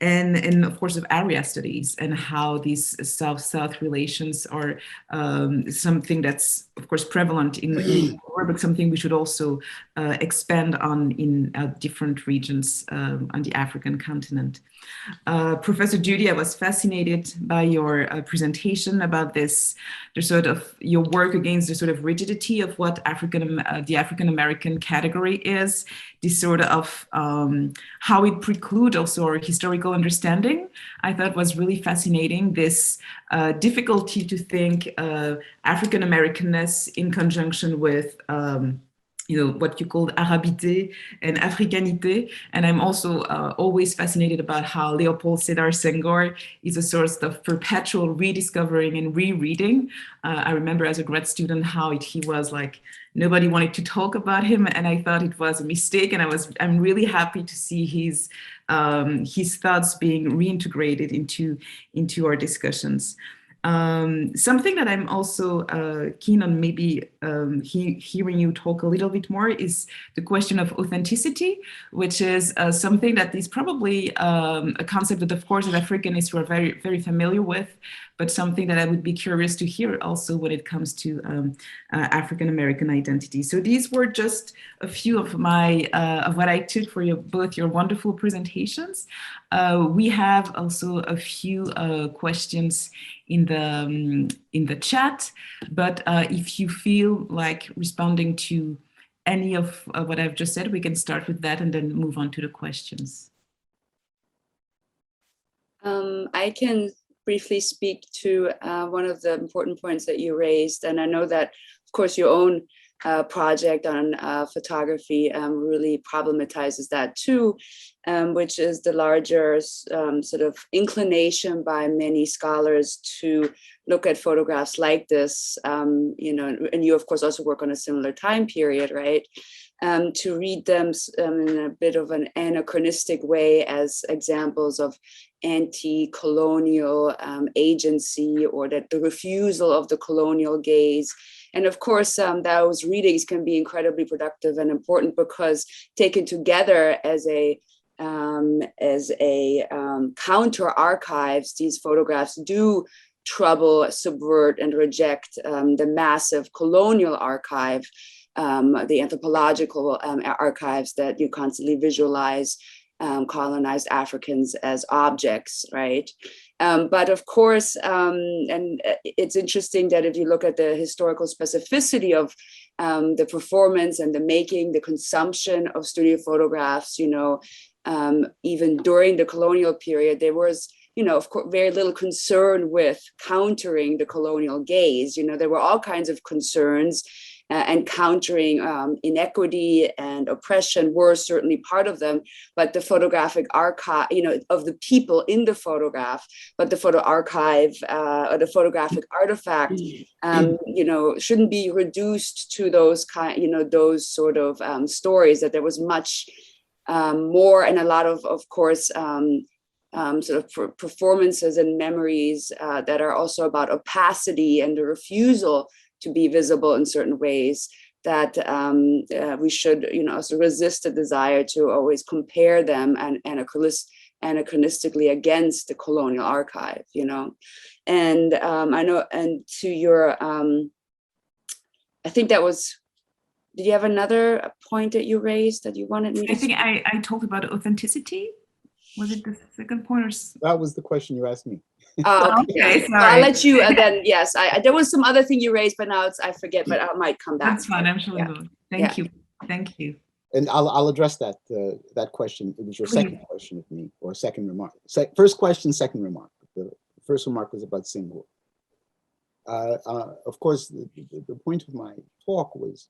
A: and of course of area studies and how these South-South relations are something that's of course prevalent in war, but something we should also expand on in different regions on the African continent. Professor Judy, I was fascinated by your presentation about this, the sort of your work against the sort of rigidity of what the African American category is, this sort of how it precludes also our historical understanding. I thought was really fascinating, this difficulty to think African Americanness in conjunction with you know, what you called Arabité and Africanité. And I'm also always fascinated about how Leopold Sédar Senghor is a source of perpetual rediscovering and rereading. I remember as a grad student how he was like, nobody wanted to talk about him, and I thought it was a mistake. And I'm really happy to see his thoughts being reintegrated into our discussions. Something that I'm also keen on maybe hearing you talk a little bit more is the question of authenticity, which is something that is probably a concept that, of course, as Africanists we're very, very familiar with, but something that I would be curious to hear also when it comes to African American identity. So these were just a few of of what I took for both your wonderful presentations. We have also a few questions in the chat, but if you feel like responding to any of what I've just said, we can start with that and then move on to the questions.
D: I can briefly speak to one of the important points that you raised, and I know that, of course, your own project on photography really problematizes that too, which is the larger sort of inclination by many scholars to look at photographs like this, you know, and you of course also work on a similar time period, right? To read them in a bit of an anachronistic way as examples of anti-colonial agency, or that the refusal of the colonial gaze. And of course, those readings can be incredibly productive and important because taken together as a counter archives, these photographs do trouble, subvert, and reject the massive colonial archive, the anthropological archives that you constantly visualize colonized Africans as objects, right? But of course, and it's interesting that if you look at the historical specificity of the performance and the making, the consumption of studio photographs, even during the colonial period, there was, of course, very little concern with countering the colonial gaze. There were all kinds of concerns, and countering inequity and oppression were certainly part of them. But the photographic archive, of the people in the photograph, but the photo archive or the photographic artifact, shouldn't be reduced to those those sort of stories. That there was much more, and a lot of course, sort of performances and memories that are also about opacity and the refusal to be visible in certain ways, that we should, also resist the desire to always compare them and anachronistically against the colonial archive, And I know, and to your, I think that was, did you have another point that you raised that you wanted me to?
A: I think I talked about authenticity. Was it the second point? Or...
E: That was the question you asked me.
A: Okay, sorry.
D: I'll let you, then, yes, there was some other thing you raised, but now I forget, but I might come back.
A: That's fine, I'm sure we will. Thank you.
E: And I'll address that question. It was your second question of me, or second remark. First question, second remark. The first remark was about Senghor. Of course, the point of my talk was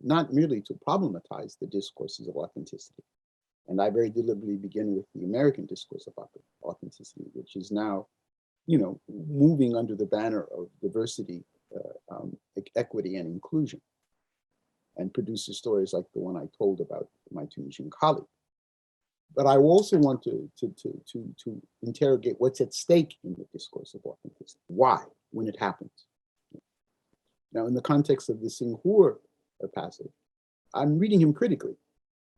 E: not merely to problematize the discourses of authenticity. And I very deliberately begin with the American discourse of authenticity, which is now, moving under the banner of diversity, equity, and inclusion, and produces stories like the one I told about my Tunisian colleague. But I also want to interrogate what's at stake in the discourse of authenticity. Why, when it happens? Now, in the context of the Senghor passage, I'm reading him critically.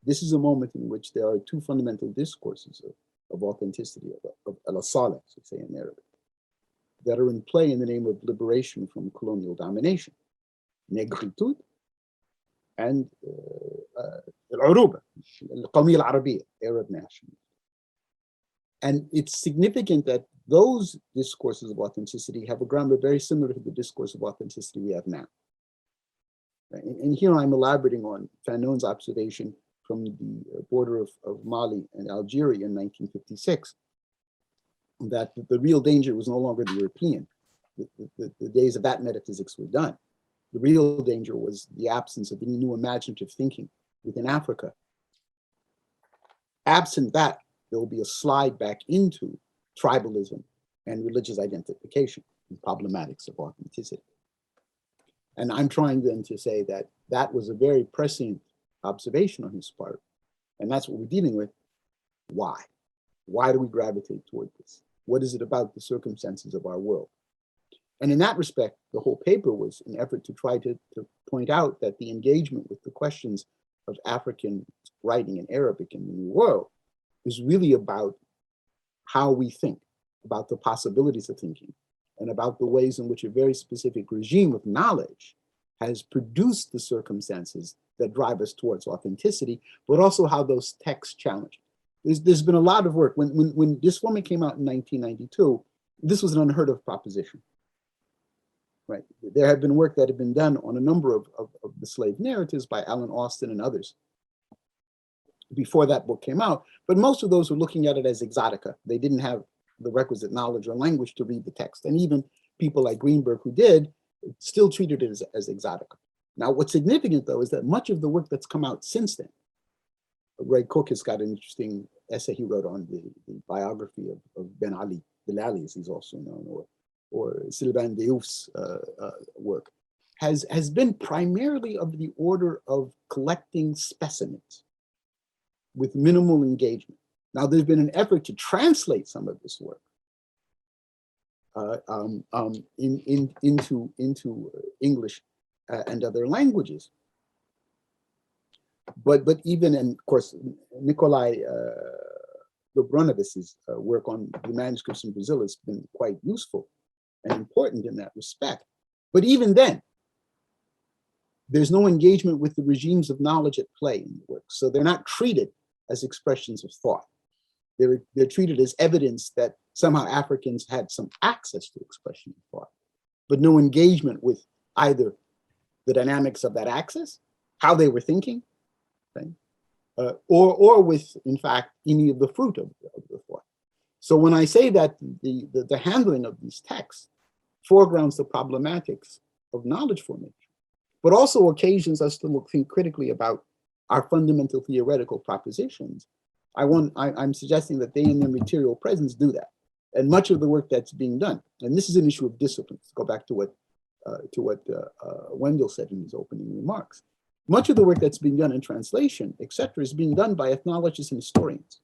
E: This is a moment in which there are two fundamental discourses of authenticity, of al-asala, to say in Arabic, that are in play in the name of liberation from colonial domination: negritude and al-uruba, al-qawmiyya al-arabiyya, Arab nationalism. And it's significant that those discourses of authenticity have a grammar very similar to the discourse of authenticity we have now. And here I'm elaborating on Fanon's observation from the border of Mali and Algeria in 1956, that the real danger was no longer the European. The days of that metaphysics were done. The real danger was the absence of any new imaginative thinking within Africa. Absent that, there will be a slide back into tribalism and religious identification and problematics of authenticity. And I'm trying then to say that that was a very prescient observation on his part. And that's what we're dealing with. Why? Why do we gravitate toward this? What is it about the circumstances of our world? And in that respect, the whole paper was an effort to try to point out that the engagement with the questions of African writing in Arabic in the New World is really about how we think, about the possibilities of thinking, and about the ways in which a very specific regime of knowledge has produced the circumstances that drive us towards authenticity, but also how those texts challenge it. There's been a lot of work. When this woman came out in 1992, this was an unheard of proposition, right? There had been work that had been done on a number of the slave narratives by Alan Austin and others before that book came out, but most of those were looking at it as exotica. They didn't have the requisite knowledge or language to read the text. And even people like Greenberg, who did, still treated it as exotica. Now, what's significant, though, is that much of the work that's come out since then, Ray Cook has got an interesting essay he wrote on the biography of Ben Ali, Bilali, as he's also known, or Sylvain Diouf's work, has been primarily of the order of collecting specimens with minimal engagement. Now, there's been an effort to translate some of this work into English and other languages. But even, and of course, Nikolai Dobronovis's work on the manuscripts in Brazil has been quite useful and important in that respect. But even then, there's no engagement with the regimes of knowledge at play in the work. So they're not treated as expressions of thought. They're treated as evidence that somehow Africans had some access to expression and thought, but no engagement with either the dynamics of that access, how they were thinking, right? Or with, in fact, any of the fruit of the thought. So when I say that the handling of these texts foregrounds the problematics of knowledge formation, but also occasions us to think critically about our fundamental theoretical propositions, I'm suggesting that they in their material presence do that. And much of the work that's being done, and this is an issue of discipline, to go back to what Wendell said in his opening remarks. Much of the work that's being done in translation, et cetera, is being done by ethnologists and historians.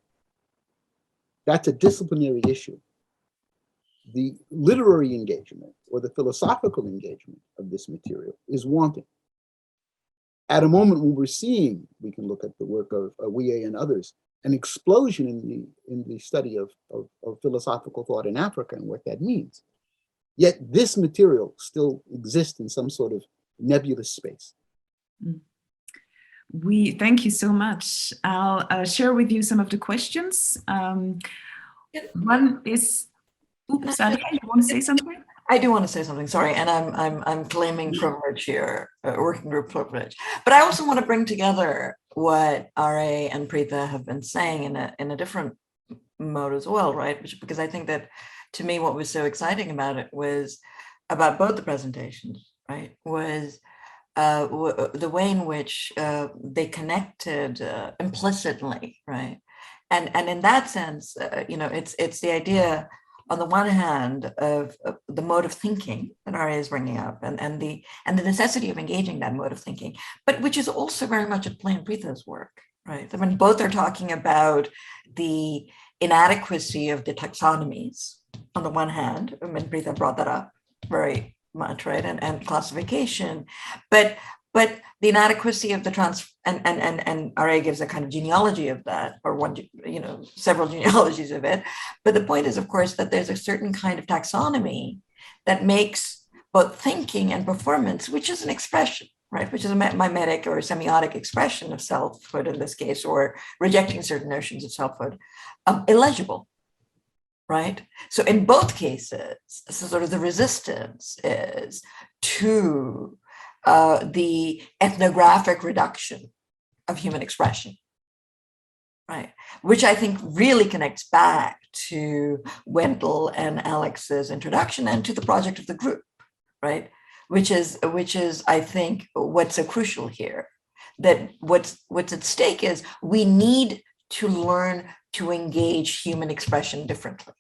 E: That's a disciplinary issue. The literary engagement or the philosophical engagement of this material is wanting. At a moment when we're seeing, we can look at the work of Wiye and others, an explosion in the study of philosophical thought in Africa and what that means. Yet this material still exists in some sort of nebulous space.
A: We thank you so much. I'll share with you some of the questions. One is, oops, Sadia, you want to say something?
F: I do want to say something. Sorry, and I'm claiming privilege here, working group privilege. But I also want to bring together what RA and Preetha have been saying in a different mode as well, right? Because I think that, to me, what was so exciting about it was about both the presentations, right? Was the way in which they connected implicitly, right? And in that sense, it's the idea, on the one hand, of the mode of thinking that RA is bringing up, and the necessity of engaging that mode of thinking, but which is also very much at play in Preetha's work, right? I mean, both are talking about the inadequacy of the taxonomies on the one hand. I mean, Preetha brought that up very much, right? And classification, but the inadequacy of the and RA gives a kind of genealogy of that, or several genealogies of it. But the point is, of course, that there's a certain kind of taxonomy that makes both thinking and performance, which is an expression, right? Which is a mimetic or semiotic expression of selfhood in this case, or rejecting certain notions of selfhood, illegible. Right. So in both cases, sort of the resistance is to the ethnographic reduction of human expression, right? Which I think really connects back to Wendell and Alex's introduction and to the project of the group, right? Which is I think what's so crucial here. That what's at stake is we need to learn to engage human expression differently.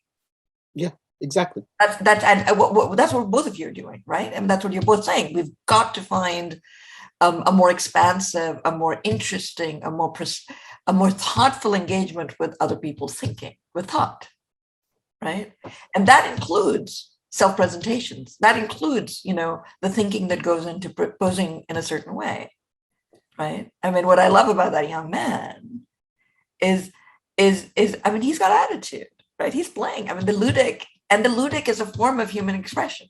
E: Yeah, exactly.
F: That's what both of you are doing, right? And that's what you're both saying. We've got to find a more expansive, a more interesting, a more thoughtful engagement with other people's thinking, with thought, right? And that includes self-presentations. That includes, the thinking that goes into posing in a certain way, right? I mean, what I love about that young man is I mean, he's got attitude, right? He's playing. I mean, the ludic is a form of human expression,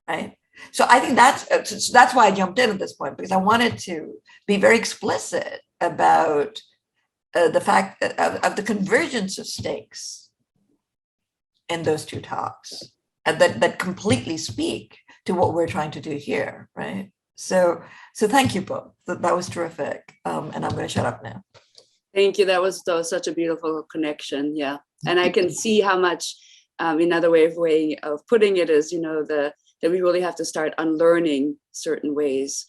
F: right? So I think that's why I jumped in at this point, because I wanted to be very explicit about the fact of the convergence of stakes in those two talks, and that completely speak to what we're trying to do here, right? So thank you both. That was terrific, and I'm going to shut up now.
D: Thank you. That was such a beautiful connection. Yeah. And I can see how much, another way of putting it is, that we really have to start unlearning certain ways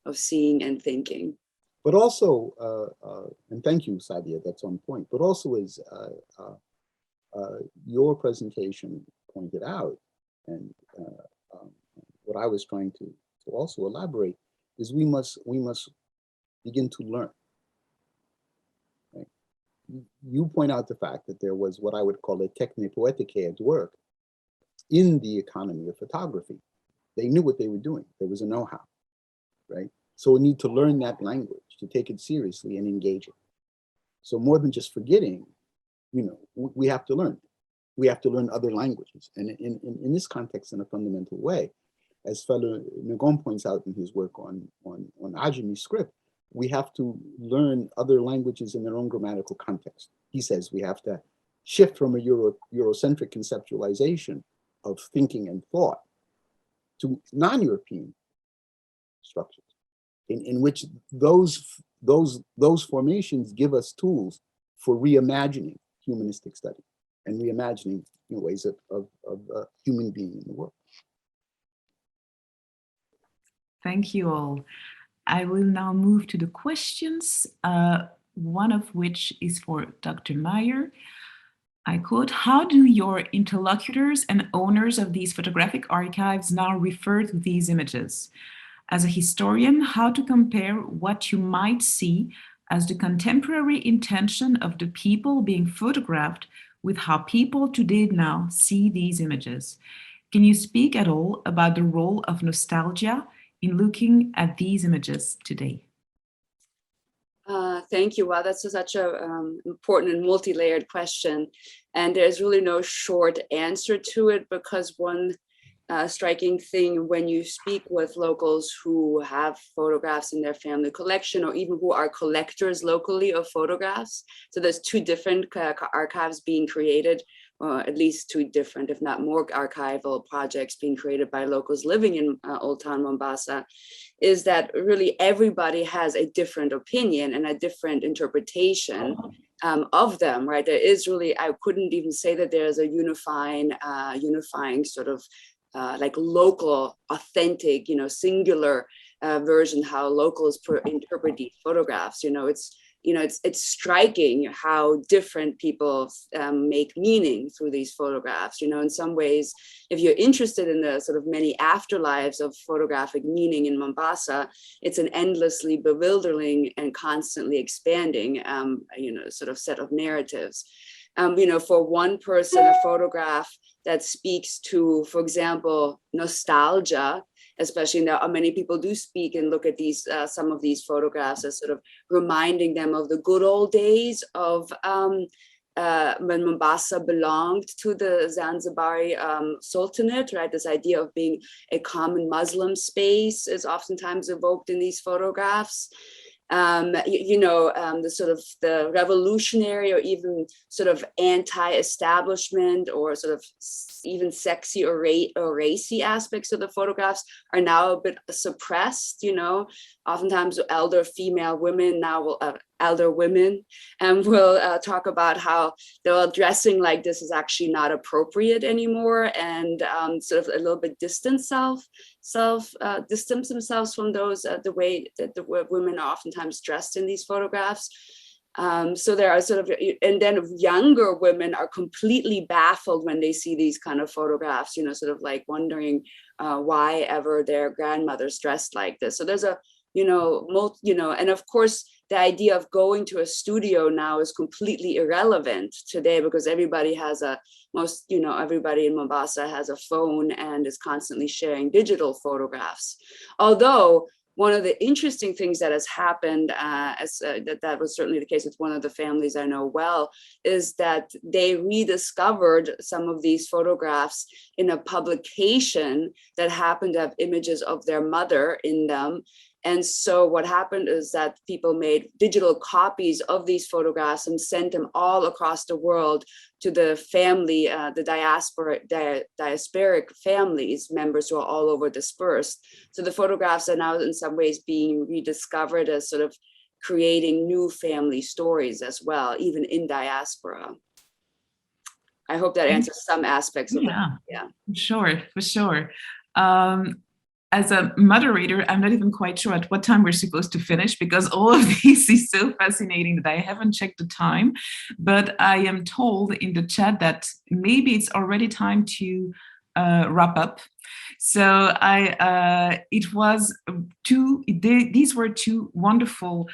D: of seeing and thinking.
E: But also, and thank you, Sadia, that's on point, but also as your presentation pointed out, and what I was trying to also elaborate, is we must begin to learn. You point out the fact that there was what I would call a technipoetique at work in the economy of photography. They knew what they were doing. There was a know-how, right? So we need to learn that language, to take it seriously and engage it. So more than just forgetting, we have to learn. We have to learn other languages. And in this context, in a fundamental way, as Fellow Nagon points out in his work on Ajami script, we have to learn other languages in their own grammatical context. He says we have to shift from a Eurocentric conceptualization of thinking and thought to non-European structures, in which those formations give us tools for reimagining humanistic study and reimagining ways of human being in the world.
A: Thank you all. I will now move to the questions, one of which is for Dr. Meyer. I quote, how do your interlocutors and owners of these photographic archives now refer to these images? As a historian, how to compare what you might see as the contemporary intention of the people being photographed with how people today now see these images? Can you speak at all about the role of nostalgia in looking at these images today?
D: Thank you. Wow, that's such an important and multi-layered question. And there's really no short answer to it, because one striking thing when you speak with locals who have photographs in their family collection, or even who are collectors locally of photographs. So there's two different archives being created, or at least two different, if not more, archival projects being created by locals living in Old Town Mombasa, is that really everybody has a different opinion and a different interpretation of them, right? There is really, I couldn't even say that there's a unifying sort of like local, authentic, singular version how locals interpret these photographs. It's striking how different people make meaning through these photographs. In some ways, if you're interested in the sort of many afterlives of photographic meaning in Mombasa, it's an endlessly bewildering and constantly expanding, sort of set of narratives. For one person, a photograph that speaks to, for example, nostalgia, especially now many people do speak and look at these some of these photographs as sort of reminding them of the good old days of when Mombasa belonged to the Zanzibari Sultanate, right? This idea of being a common Muslim space is oftentimes evoked in these photographs. The sort of the revolutionary or even sort of anti-establishment or sort of even sexy or racy aspects of the photographs are now a bit suppressed. Oftentimes elder female women now will elder women and will talk about how they're dressing like this is actually not appropriate anymore, and sort of a little bit distance themselves from those the way that the women are oftentimes dressed in these photographs. So there are sort of, and then younger women are completely baffled when they see these kind of photographs, sort of like wondering why ever their grandmother's dressed like this. So there's a, and of course, the idea of going to a studio now is completely irrelevant today, because everybody has everybody in Mombasa has a phone and is constantly sharing digital photographs. Although one of the interesting things that has happened, that was certainly the case with one of the families I know well, is that they rediscovered some of these photographs in a publication that happened to have images of their mother in them. And so what happened is that people made digital copies of these photographs and sent them all across the world to the family, the diasporic families, members who are all over dispersed. So the photographs are now in some ways being rediscovered as sort of creating new family stories as well, even in diaspora. I hope that answers some aspects of it. Yeah,
A: for sure. As a moderator, I'm not even quite sure at what time we're supposed to finish, because all of this is so fascinating that I haven't checked the time. But I am told in the chat that maybe it's already time to wrap up. So these were two wonderful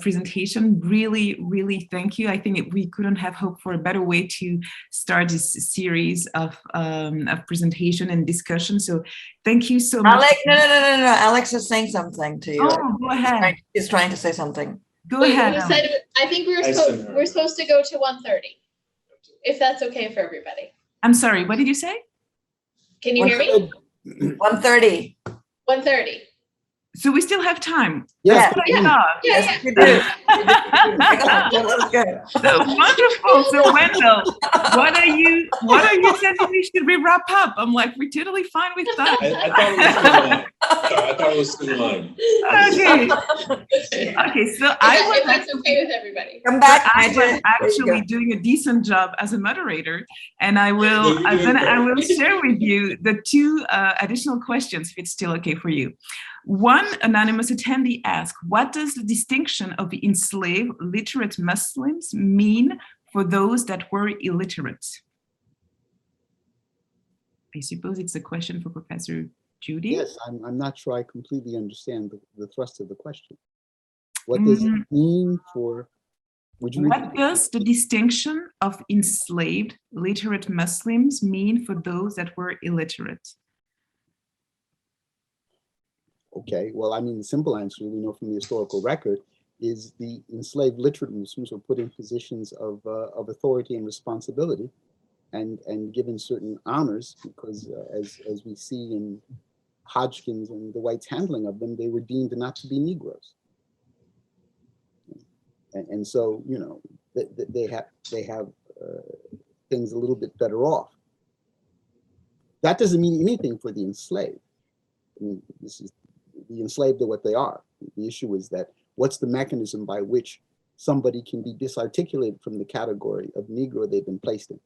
A: presentations. Really, really thank you. I think we couldn't have hoped for a better way to start this series of presentation and discussion. So thank you so much.
F: Alex, no. Alex is saying something to you.
A: Oh, go ahead.
F: He's trying to say something.
A: Go ahead.
C: I think we're supposed to go to 1:30, if that's okay for everybody.
A: I'm sorry, what did you say?
C: Can you hear me?
F: 1:30.
C: 1:30.
A: So we still have time.
E: Yes.
C: Yeah.
F: Yes, we do. Let's go.
A: So wonderful. So Wendell, what are you telling me? Should we wrap up? I'm like, we're totally fine with that.
B: I thought it was still on. Sorry, I thought it was still on.
A: Okay, so
C: If that's okay with everybody.
F: Come back.
A: I was
F: There you
A: actually
F: go.
A: doing a decent job as a moderator, and I will share with you the two additional questions if it's still okay for you. One anonymous attendee asked, what does the distinction of the enslaved literate Muslims mean for those that were illiterate? I suppose it's a question for Professor Judy.
E: Yes, I'm not sure I completely understand the thrust of the question. What does it mean for, would you
A: What does the distinction of enslaved literate Muslims mean for those that were illiterate?
E: Okay, well, I mean, the simple answer we know from the historical record is the enslaved literate Muslims were put in positions of authority and responsibility and given certain honors because as we see in Hodgkins and the whites' handling of them, they were deemed not to be Negroes. And so, you know, they have things a little bit better off. That doesn't mean anything for the enslaved. I mean, the enslaved are what they are. The issue is that what's the mechanism by which somebody can be disarticulated from the category of Negro they've been placed in?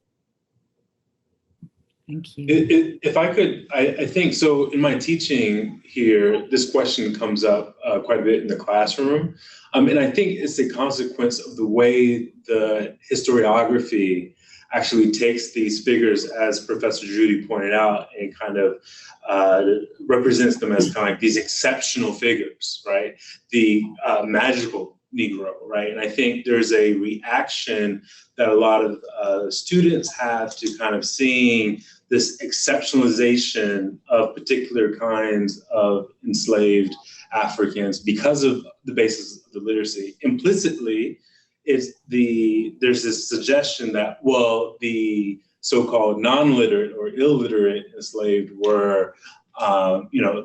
A: Thank you.
B: If I could, I think so. In my teaching here, this question comes up quite a bit in the classroom, and I think it's a consequence of the way the historiography actually takes these figures, as Professor Judy pointed out, and kind of represents them as kind of like these exceptional figures, right? The magical Negro, right? And I think there's a reaction that a lot of students have to kind of seeing this exceptionalization of particular kinds of enslaved Africans because of the basis of the literacy. Implicitly, there's this suggestion that, well, the so-called non-literate or illiterate enslaved were,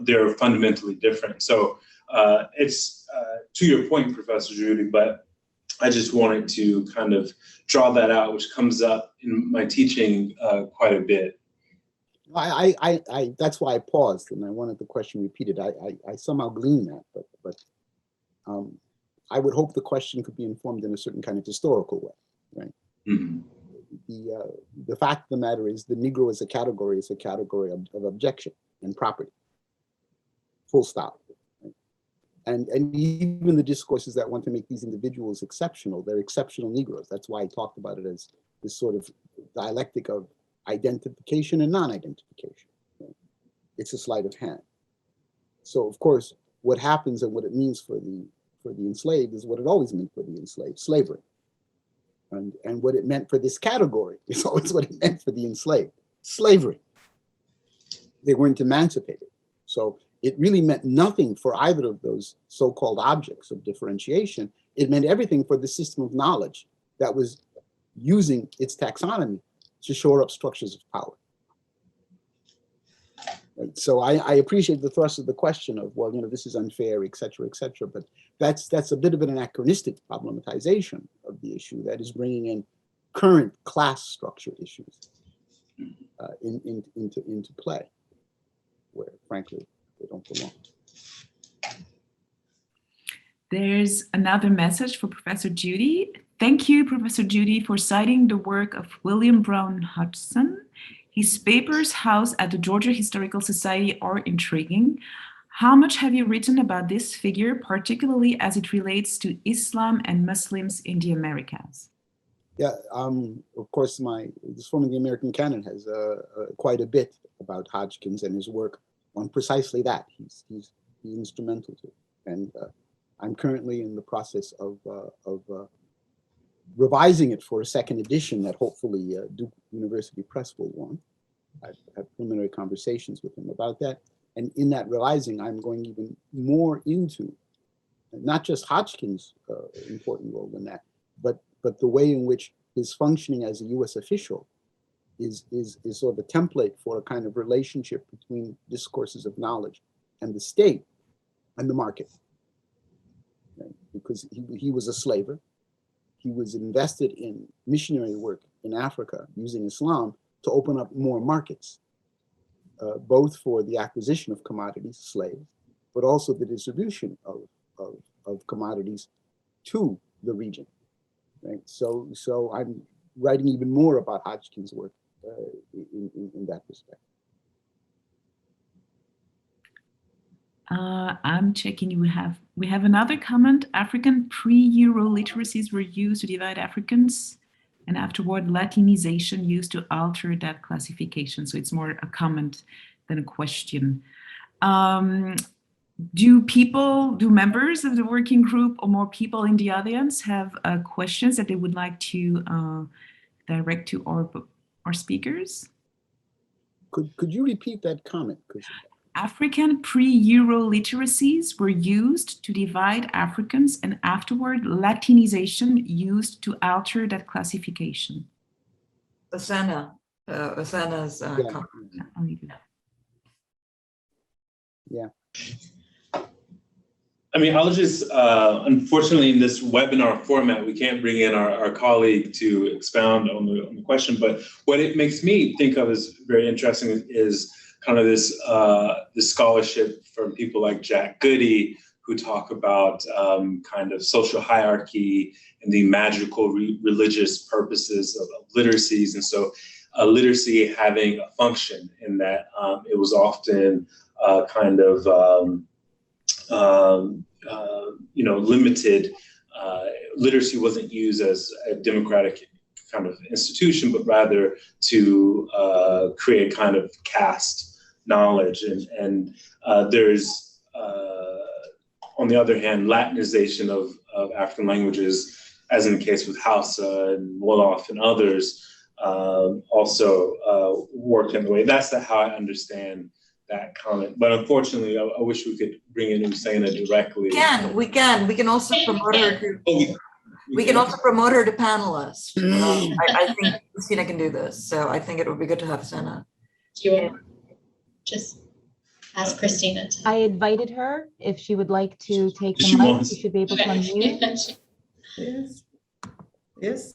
B: they're fundamentally different. So it's to your point, Professor Judy, but I just wanted to kind of draw that out, which comes up in my teaching quite a bit.
E: That's why I paused and I wanted the question repeated. I somehow glean that, but I would hope the question could be informed in a certain kind of historical way, right? Mm-hmm. The fact of the matter is the Negro is a category of objection and property, full stop. Right? And even the discourses that want to make these individuals exceptional, they're exceptional Negroes. That's why I talked about it as this sort of dialectic of identification and non-identification. Right? It's a sleight of hand. So of course, what happens and what it means for the enslaved is what it always meant for the enslaved, slavery. And what it meant for this category is always what it meant for the enslaved, slavery. They weren't emancipated. So it really meant nothing for either of those so-called objects of differentiation. It meant everything for the system of knowledge that was using its taxonomy to shore up structures of power. Right? So I appreciate the thrust of the question of, well, this is unfair, et cetera, but that's a bit of an anachronistic problematization of the issue that is bringing in current class structure issues into play, where frankly, they don't belong.
A: There's another message for Professor Judy. Thank you, Professor Judy, for citing the work of William Brown Hodgson. His papers housed at the Georgia Historical Society are intriguing. How much have you written about this figure, particularly as it relates to Islam and Muslims in the Americas?
E: Yeah, of course, this Forming the American Canon has quite a bit about Hodgkins and his work on precisely that. He's instrumental to it. And I'm currently in the process of revising it for a second edition that hopefully Duke University Press will want. I've had preliminary conversations with him about that. And in that revising, I'm going even more into not just Hodgkins' important role in that, but the way in which his functioning as a US official is sort of a template for a kind of relationship between discourses of knowledge and the state and the market. Right? because he was a slaver. He was invested in missionary work in Africa using Islam to open up more markets, both for the acquisition of commodities, slaves, but also the distribution of commodities to the region. Right? So I'm writing even more about Hodgkin's work in that respect.
A: I'm checking. We have another comment. African pre-Euro literacies were used to divide Africans, and afterward Latinization used to alter that classification. So it's more a comment than a question. Do members of the working group or more people in the audience have questions that they would like to direct to our speakers?
E: Could you repeat that comment?
A: African pre-Euro literacies were used to divide Africans, and afterward Latinization used to alter that classification.
F: Asana's comment.
A: I'll leave it.
E: Yeah.
B: I mean, I'll just, unfortunately, in this webinar format, we can't bring in our colleague to expound on the question, but what it makes me think of as very interesting is kind of this scholarship from people like Jack Goody, who talk about kind of social hierarchy and the magical religious purposes of literacies. And so literacy having a function in that it was often kind of, limited. Literacy wasn't used as a democratic kind of institution, but rather to create kind of caste knowledge. And there's, on the other hand, Latinization of African languages, as in the case with Hausa and Wolof and others, also work in the way. That's how I understand that comment. But unfortunately, I wish we could bring in Usaina directly.
F: We can also promote her to. We can also promote her to panelist. I think Christina can do this, so I think it would be good to have Usaina.
C: Do you want to just ask Christina?
G: I invited her. If she would like to take the mic, she should be able to unmute.
H: Yes.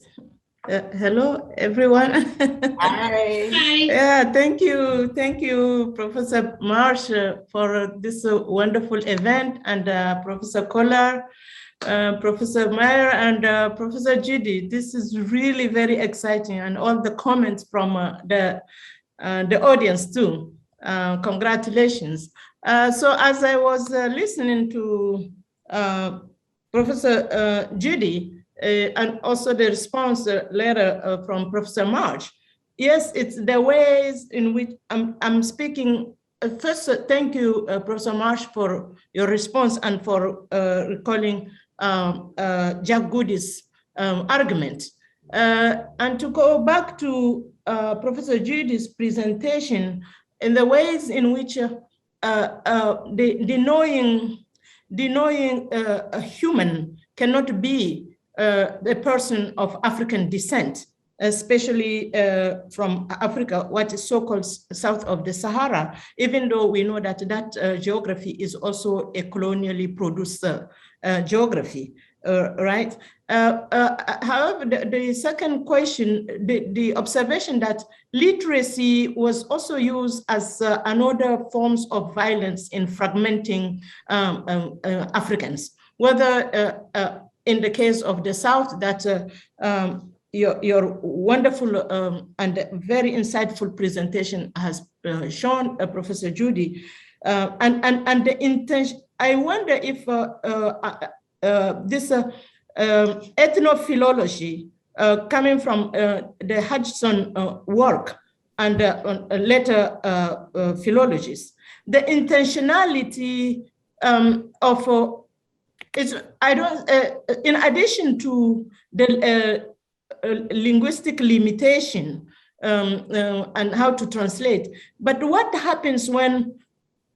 H: Hello, everyone.
F: Hi.
H: Yeah, thank you, Professor Marsh, for this wonderful event, and Professor Kolar, Professor Meyer, and Professor Judy. This is really very exciting, and all the comments from the audience too. Congratulations. So as I was listening to Professor Judy, and also the response letter from Professor Marsh. Yes, it's the ways in which I'm speaking. First, thank you, Professor Marsh, for your response and for recalling Jack Goody's argument. And to go back to Professor Judy's presentation, in the ways in which denying a human cannot be a person of African descent, especially from Africa, what is so-called south of the Sahara, even though we know that that geography is also a colonially produced geography, right? However, the second question, the observation that literacy was also used as another forms of violence in fragmenting Africans, whether in the case of the South, that your wonderful and very insightful presentation has shown, Professor Judy, and the intention. I wonder if this ethnophilology coming from the Hodgson work and later philologies, the intentionality of in addition to the linguistic limitation and how to translate, but what happens when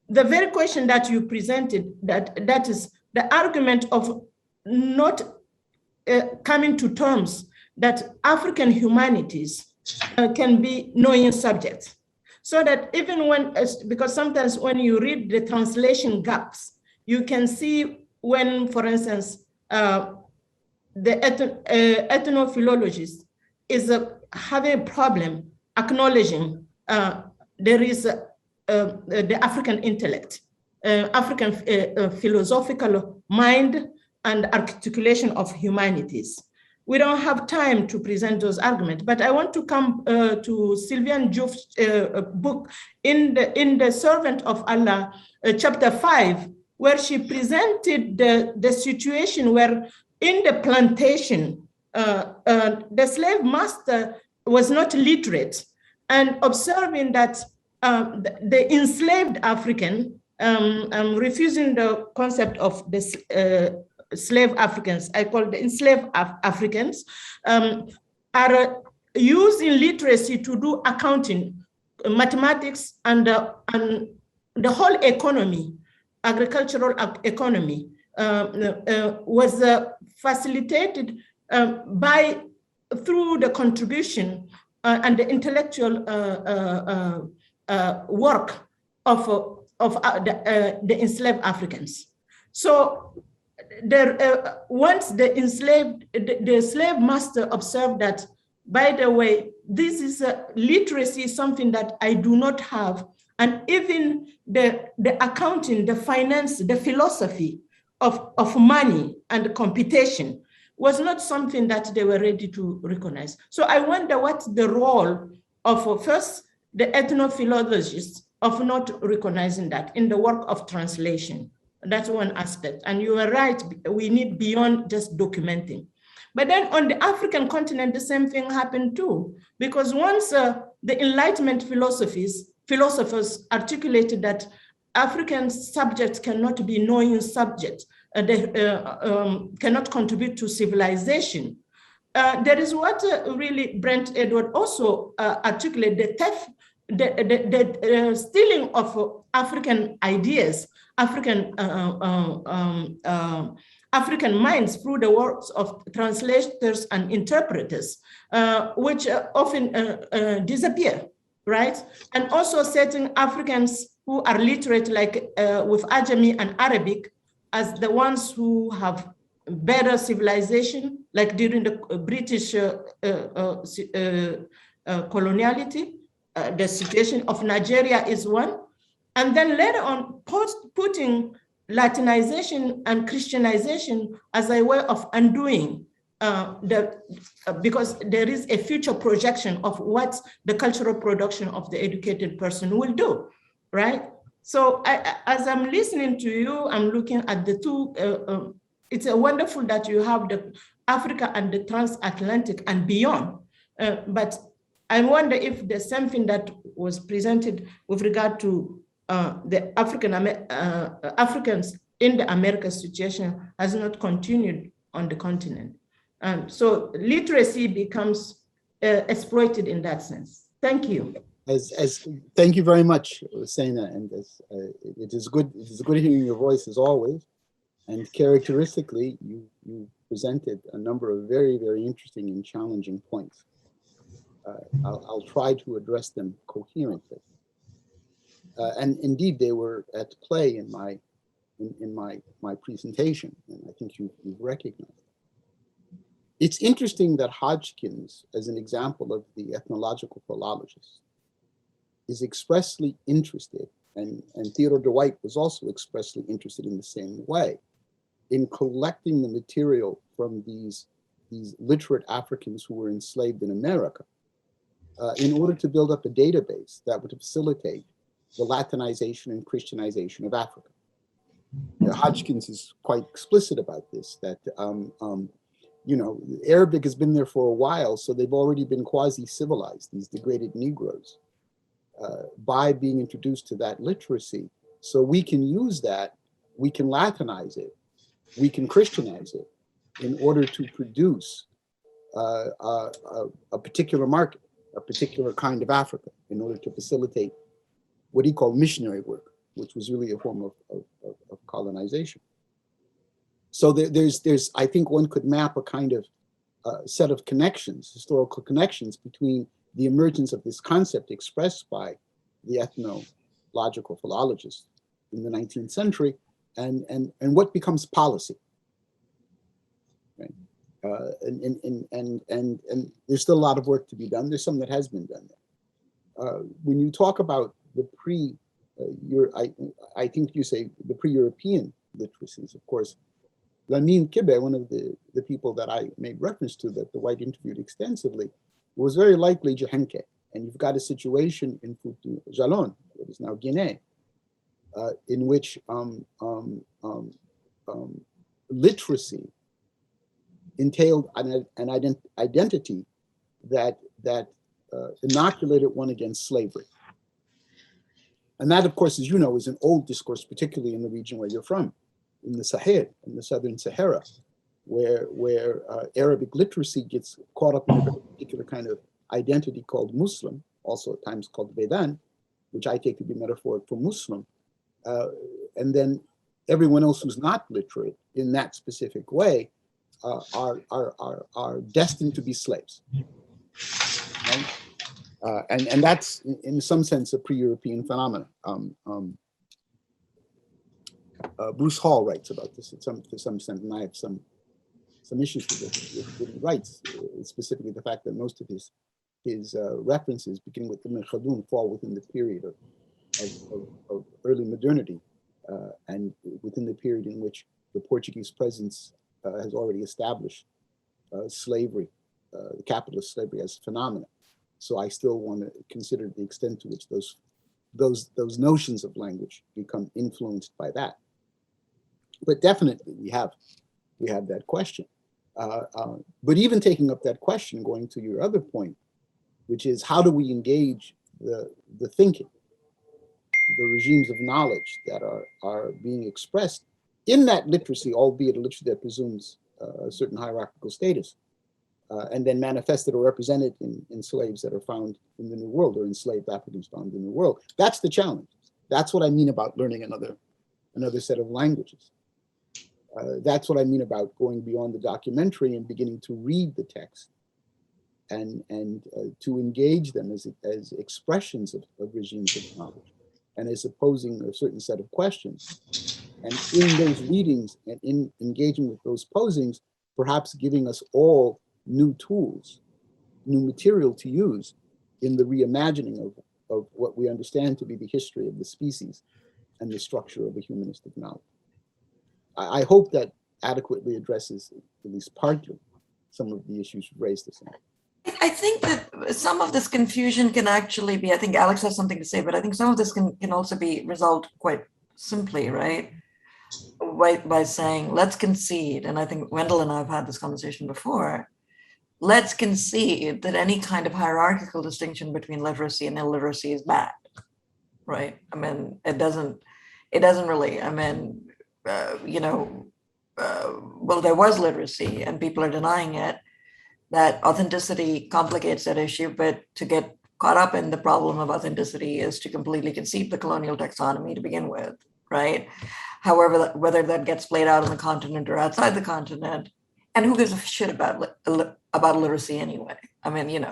H: the very question that you presented, that is the argument of not coming to terms that African humanities can be knowing subjects, so that even when, because sometimes when you read the translation gaps, you can see when, for instance, the ethnophilologist is having a problem acknowledging there is the African intellect, African philosophical mind and articulation of humanities. We don't have time to present those arguments, but I want to come to Sylviane Diouf's book in the Servant of Allah, chapter 5, where she presented the situation where in the plantation, the slave master was not literate, and observing that the enslaved African, refusing the concept of this slave Africans, I call the enslaved Africans, are using literacy to do accounting, mathematics, and the whole economy, agricultural economy, was facilitated through the contribution and the intellectual work of the enslaved Africans. So once the slave master observed that, by the way, this is literacy, something that I do not have, and even the accounting, the finance, the philosophy of money and computation was not something that they were ready to recognize. So I wonder what's the role of first the ethnophilologists of not recognizing that in the work of translation. That's one aspect. And you are right, we need beyond just documenting. But then on the African continent, the same thing happened too, because once the Enlightenment philosophers articulated that African subjects cannot be knowing subjects, they cannot contribute to civilization. There is what really Brent Edward also articulated, the theft, the stealing of African ideas, African minds through the works of translators and interpreters, which often disappear, right? And also setting Africans who are literate, like with Ajami and Arabic, as the ones who have better civilization, like during the British coloniality. The situation of Nigeria is one. And then later on, putting Latinization and Christianization as a way of undoing because there is a future projection of what the cultural production of the educated person will do, right? So as I'm listening to you, I'm looking at the two, it's wonderful that you have the Africa and the transatlantic and beyond, but I wonder if there's something that was presented with regard to the Africans in the Americas situation has not continued on the continent. And so literacy becomes exploited in that sense. Thank you.
E: Thank you very much, Sena, and it is good hearing your voice as always. And characteristically, you presented a number of very, very interesting and challenging points. I'll try to address them coherently. And indeed, they were at play in my presentation, and I think you've recognized. It's interesting that Hodgkins, as an example of the ethnological philologist, is expressly interested, and Theodore Dwight was also expressly interested in the same way, in collecting the material from these literate Africans who were enslaved in America, in order to build up a database that would facilitate the Latinization and Christianization of Africa. Hodgkins is quite explicit about this, that you know, Arabic has been there for a while, so they've already been quasi-civilized, these degraded Negroes, by being introduced to that literacy. So we can use that, we can Latinize it, we can Christianize it in order to produce a particular market, a particular kind of Africa, in order to facilitate what he called missionary work, which was really a form of colonization. So there's, I think one could map a kind of set of connections, historical connections between the emergence of this concept expressed by the ethnological philologists in the 19th century and what becomes policy. And there's still a lot of work to be done. There's some that has been done. When you talk about the I think you say the pre-European literacies, of course, Lamin Kibe, one of the people that I made reference to that the White interviewed extensively, was very likely Jahenke. And you've got a situation in Futu Jalon, what is now Guinea, in which literacy entailed an identity that inoculated one against slavery. And that, of course, as you know, is an old discourse, particularly in the region where you're from, in the Sahel, in the Southern Sahara, where Arabic literacy gets caught up in a very particular kind of identity called Muslim, also at times called Vedan, which I take to be metaphoric for Muslim. And then everyone else who's not literate in that specific way are destined to be slaves. Right? And that's, in some sense, a pre-European phenomenon. Bruce Hall writes about this to some extent, and I have some issues with what he writes, specifically the fact that most of his references, beginning with Ibn Khaldun, fall within the period of early modernity, and within the period in which the Portuguese presence has already established slavery, the capitalist slavery as a phenomenon. So I still want to consider the extent to which those notions of language become influenced by that. But definitely we have that question. But even taking up that question, going to your other point, which is how do we engage the thinking, the regimes of knowledge that are being expressed in that literacy, albeit a literacy that presumes a certain hierarchical status, and then manifested or represented in slaves that are found in the New World, or enslaved Africans found in the New World. That's the challenge. That's what I mean about learning another set of languages. That's what I mean about going beyond the documentary and beginning to read the text and to engage them as expressions of regimes of knowledge and as posing a certain set of questions. And in those readings and in engaging with those posings, perhaps giving us all new tools, new material to use in the reimagining of what we understand to be the history of the species and the structure of a humanistic knowledge. I hope that adequately addresses, at least partly, some of the issues raised this morning.
F: I think that some of this confusion can actually be, I think Alex has something to say, but I think some of this can also be resolved quite simply, right? By saying, let's concede, and I think Wendell and I have had this conversation before, let's concede that any kind of hierarchical distinction between literacy and illiteracy is bad, right? I mean, it doesn't really, I mean, well, there was literacy and people are denying it. That authenticity complicates that issue, but to get caught up in the problem of authenticity is to completely concede the colonial taxonomy to begin with, right? However, whether that gets played out on the continent or outside the continent, and who gives a shit about literacy anyway? I mean,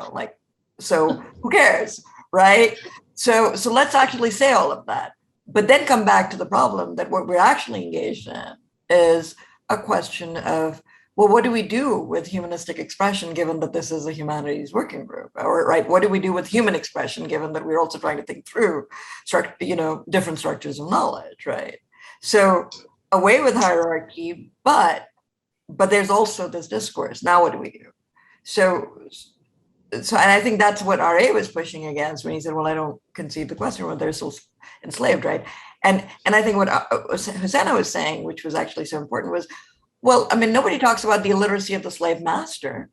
F: so who cares, right? So let's actually say all of that, but then come back to the problem that what we're actually engaged in is a question of, well, what do we do with humanistic expression, given that this is a humanities working group? Or, right, what do we do with human expression, given that we're also trying to think through, different structures of knowledge, right? So away with hierarchy, but there's also this discourse. Now what do we do? So, and I think that's what R.A. was pushing against when he said, well, I don't concede the question, well, they're still enslaved, right? And I think what Hosanna was saying, which was actually so important, was, well, I mean, nobody talks about the illiteracy of the slave master,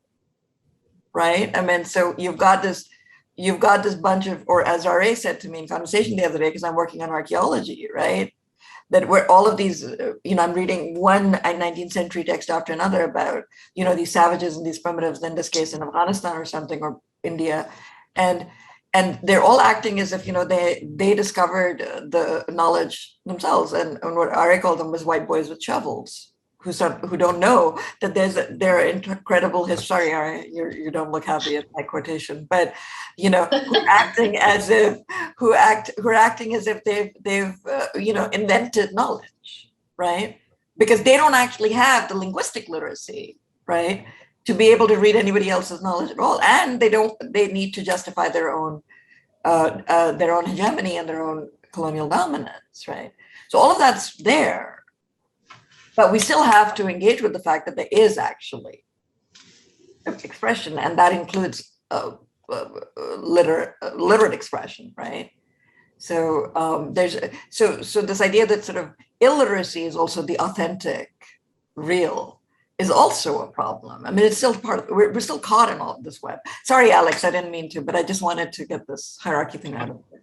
F: right? I mean, so you've got this bunch of, or as R.A. said to me in conversation the other day, because I'm working on archaeology, right? That where all of these, I'm reading one 19th century text after another about, these savages and these primitives, in this case in Afghanistan or something, or India, and they're all acting as if, they discovered the knowledge themselves, and what R.A. called them was white boys with shovels, who don't know that there are incredible history. Sorry, you don't look happy at my quotation, but who are acting as if they've invented knowledge, right? Because they don't actually have the linguistic literacy, right? to be able to read anybody else's knowledge at all, and they need to justify their own hegemony and their own colonial dominance, right? So all of that's there, but we still have to engage with the fact that there is actually expression, and that includes literate expression, right? So so this idea that sort of illiteracy is also the authentic, real, is also a problem. I mean, it's still part of, we're still caught in all of this web. Sorry, Alex, I didn't mean to, but I just wanted to get this hierarchy thing out of there.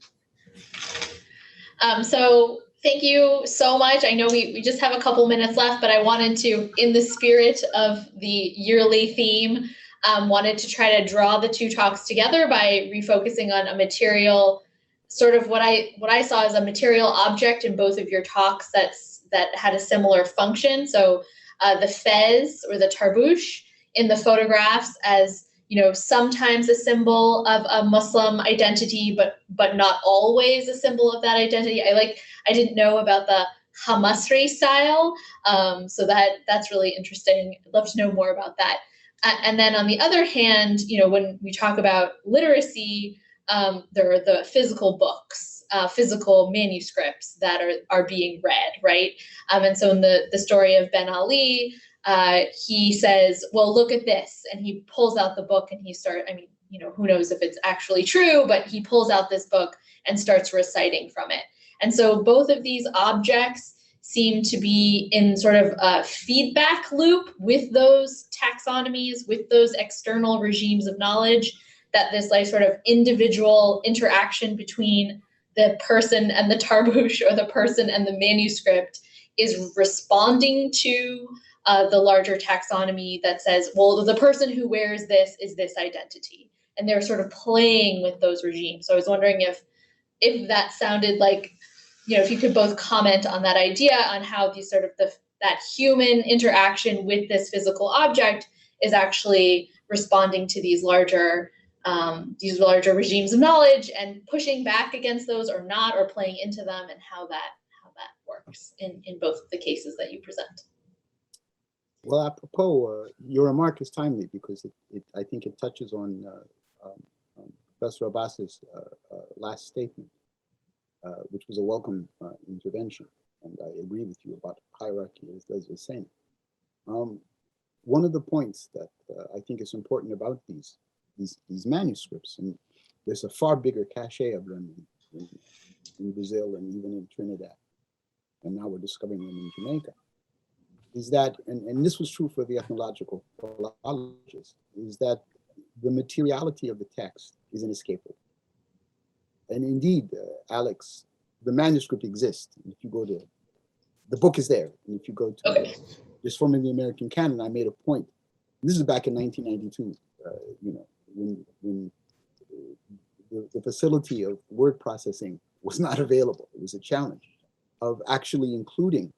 C: So thank you so much. I know we just have a couple minutes left, but I wanted to, in the spirit of the yearly theme, wanted to try to draw the two talks together by refocusing on a material, sort of what I saw as a material object in both of your talks that had a similar function. So the fez, or the tarbouch, in the photographs as, you know, sometimes a symbol of a Muslim identity, but not always a symbol of that identity. I didn't know about the Hamasri style, so that's really interesting. I'd love to know more about that. And then on the other hand, you know, when we talk about literacy, there are the physical books, physical manuscripts that are being read, right? And so in the story of Ben Ali, he says, well, look at this. And he pulls out the book and you know, who knows if it's actually true, but he pulls out this book and starts reciting from it. And so both of these objects seem to be in sort of a feedback loop with those taxonomies, with those external regimes of knowledge, that this like sort of individual interaction between the person and the tarbouch, or the person and the manuscript, is responding to the larger taxonomy that says, well, the person who wears this is this identity. And they're sort of playing with those regimes. So I was wondering if that sounded like, you know, if you could both comment on that idea, on how these sort of that human interaction with this physical object is actually responding to these larger regimes of knowledge, and pushing back against those or not, or playing into them, and how that works in both of the cases that you present.
E: Well, apropos, your remark is timely, because I think it touches on Professor Abbas's last statement, which was a welcome intervention. And I agree with you about hierarchy, as Les was saying. One of the points that I think is important about these manuscripts, and there's a far bigger cachet of them in Brazil and even in Trinidad, and now we're discovering them in Jamaica, is that, and this was true for the ethnological philologists, is that the materiality of the text is inescapable. And indeed, Alex, the manuscript exists. If you go to, the book is there. And if you go to just forming the American canon, I made a point. This is back in 1992, you know, when the facility of word processing was not available. It was a challenge of actually including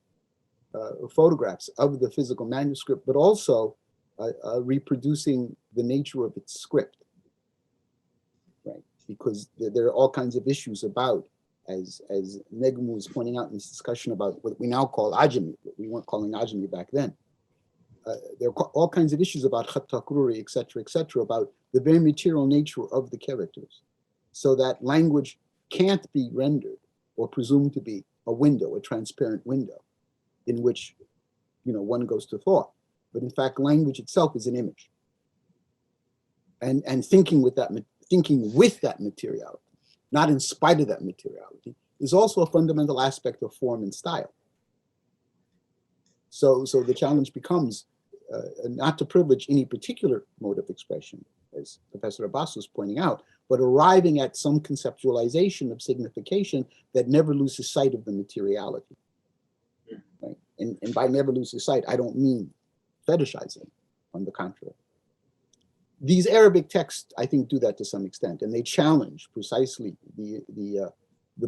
E: photographs of the physical manuscript, but also reproducing the nature of its script, right? Because there are all kinds of issues about, as Negmu was pointing out in this discussion about what we now call Ajami, but we weren't calling Ajami back then. There are all kinds of issues about Khat Takruri, et cetera, about the very material nature of the characters, so that language can't be rendered or presumed to be a window, a transparent window, in which, you know, one goes to thought. But in fact, language itself is an image. And thinking with that materiality, not in spite of that materiality, is also a fundamental aspect of form and style. So the challenge becomes not to privilege any particular mode of expression, as Professor Abbas was pointing out, but arriving at some conceptualization of signification that never loses sight of the materiality. Right? And by never losing sight, I don't mean fetishizing, on the contrary. These Arabic texts, I think, do that to some extent, and they challenge precisely the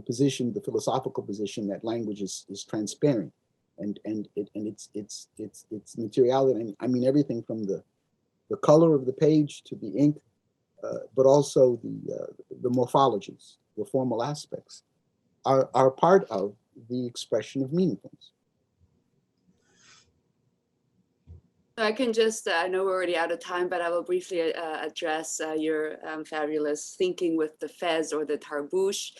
E: position, the philosophical position that language is transparent, and its materiality. And I mean everything from the color of the page to the ink, but also the morphologies, the formal aspects, are part of the expression of meaning things.
D: I can just, I know we're already out of time, but I will briefly address your fabulous thinking with the fez or the tarbouche.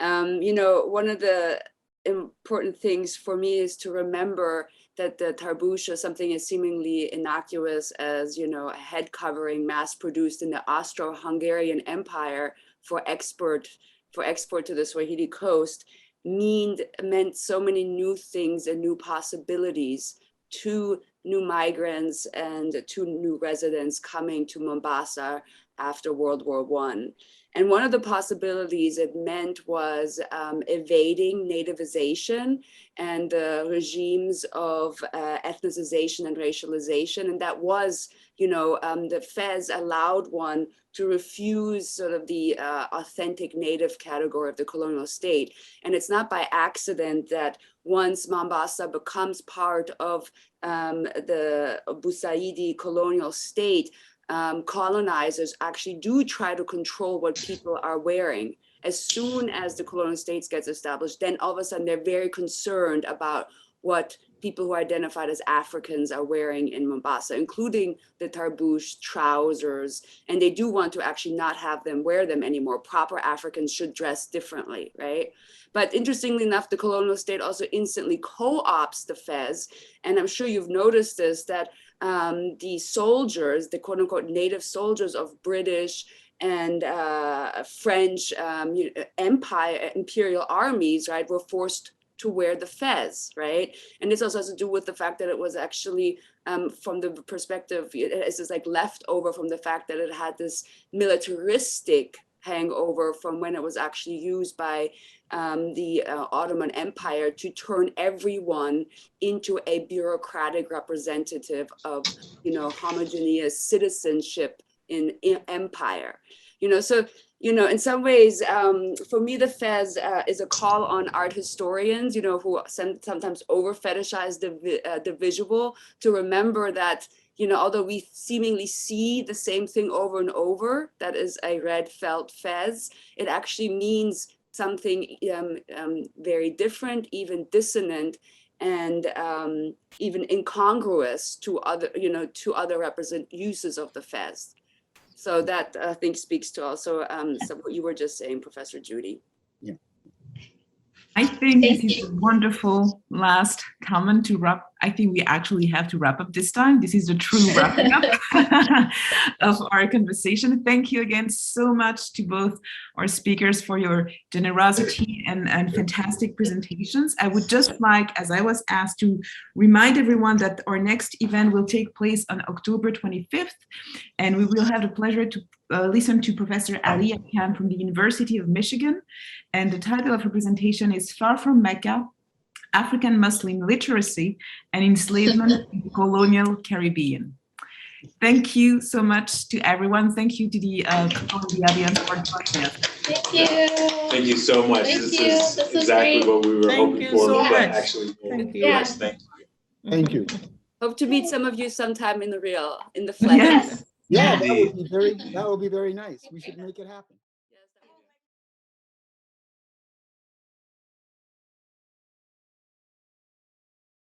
D: You know, one of the important things for me is to remember that the tarbouche is something as seemingly innocuous as, you know, a head covering mass produced in the Austro-Hungarian Empire for export to the Swahili coast meant so many new things and new possibilities to new migrants and to new residents coming to Mombasa after World War I. And one of the possibilities it meant was evading nativization and the regimes of ethnicization and racialization. And that was, you know, the fez allowed one to refuse sort of the authentic native category of the colonial state. And it's not by accident that once Mombasa becomes part of the Busaidi colonial state, colonizers actually do try to control what people are wearing. As soon as the colonial states gets established, then all of a sudden they're very concerned about what people who are identified as Africans are wearing in Mombasa, including the tarbouche, trousers, and they do want to actually not have them wear them anymore. Proper Africans should dress differently, right? But interestingly enough, the colonial state also instantly co-opts the fez, and I'm sure you've noticed this, that the soldiers, the quote unquote native soldiers of British and French imperial armies, right, were forced to wear the fez, right? And this also has to do with the fact that it was actually, from the perspective, it's just like leftover from the fact that it had this militaristic hangover from when it was actually used by the Ottoman Empire to turn everyone into a bureaucratic representative of, you know, homogeneous citizenship in empire. You know, so, you know, in some ways, for me, the fez is a call on art historians, you know, who sometimes over fetishize the visual, to remember that, you know, although we seemingly see the same thing over and over, that is a red felt fez, it actually means something very different, even dissonant, and even incongruous to other, you know, to other uses of the fez. So that I think speaks to also some what you were just saying, Professor Judy.
E: Yeah.
A: I think this is a wonderful last comment to wrap. I think we actually have to wrap up this time. This is the true wrapping up of our conversation. Thank you again so much to both our speakers for your generosity and fantastic presentations. I would just like, as I was asked, to remind everyone that our next event will take place on October 25th, and we will have the pleasure to listen to Professor Ali Khan from the University of Michigan. And the title of her presentation is Far from Mecca, African Muslim Literacy and Enslavement in the Colonial Caribbean. Thank you so much to everyone. Thank you to the audience for joining us.
C: Thank you.
B: Thank you so much.
C: Thank
B: This
C: you.
B: is
C: This was
B: exactly
C: great.
B: what we were
H: Thank
B: hoping
H: you
B: for,
H: so
B: but
H: much.
B: actually,
H: Thank you.
B: yes, thank you.
E: Thank you.
D: Hope to meet some of you sometime in the flesh.
A: Yes.
E: Yeah,
B: Indeed.
E: that would be very nice. We should make it happen.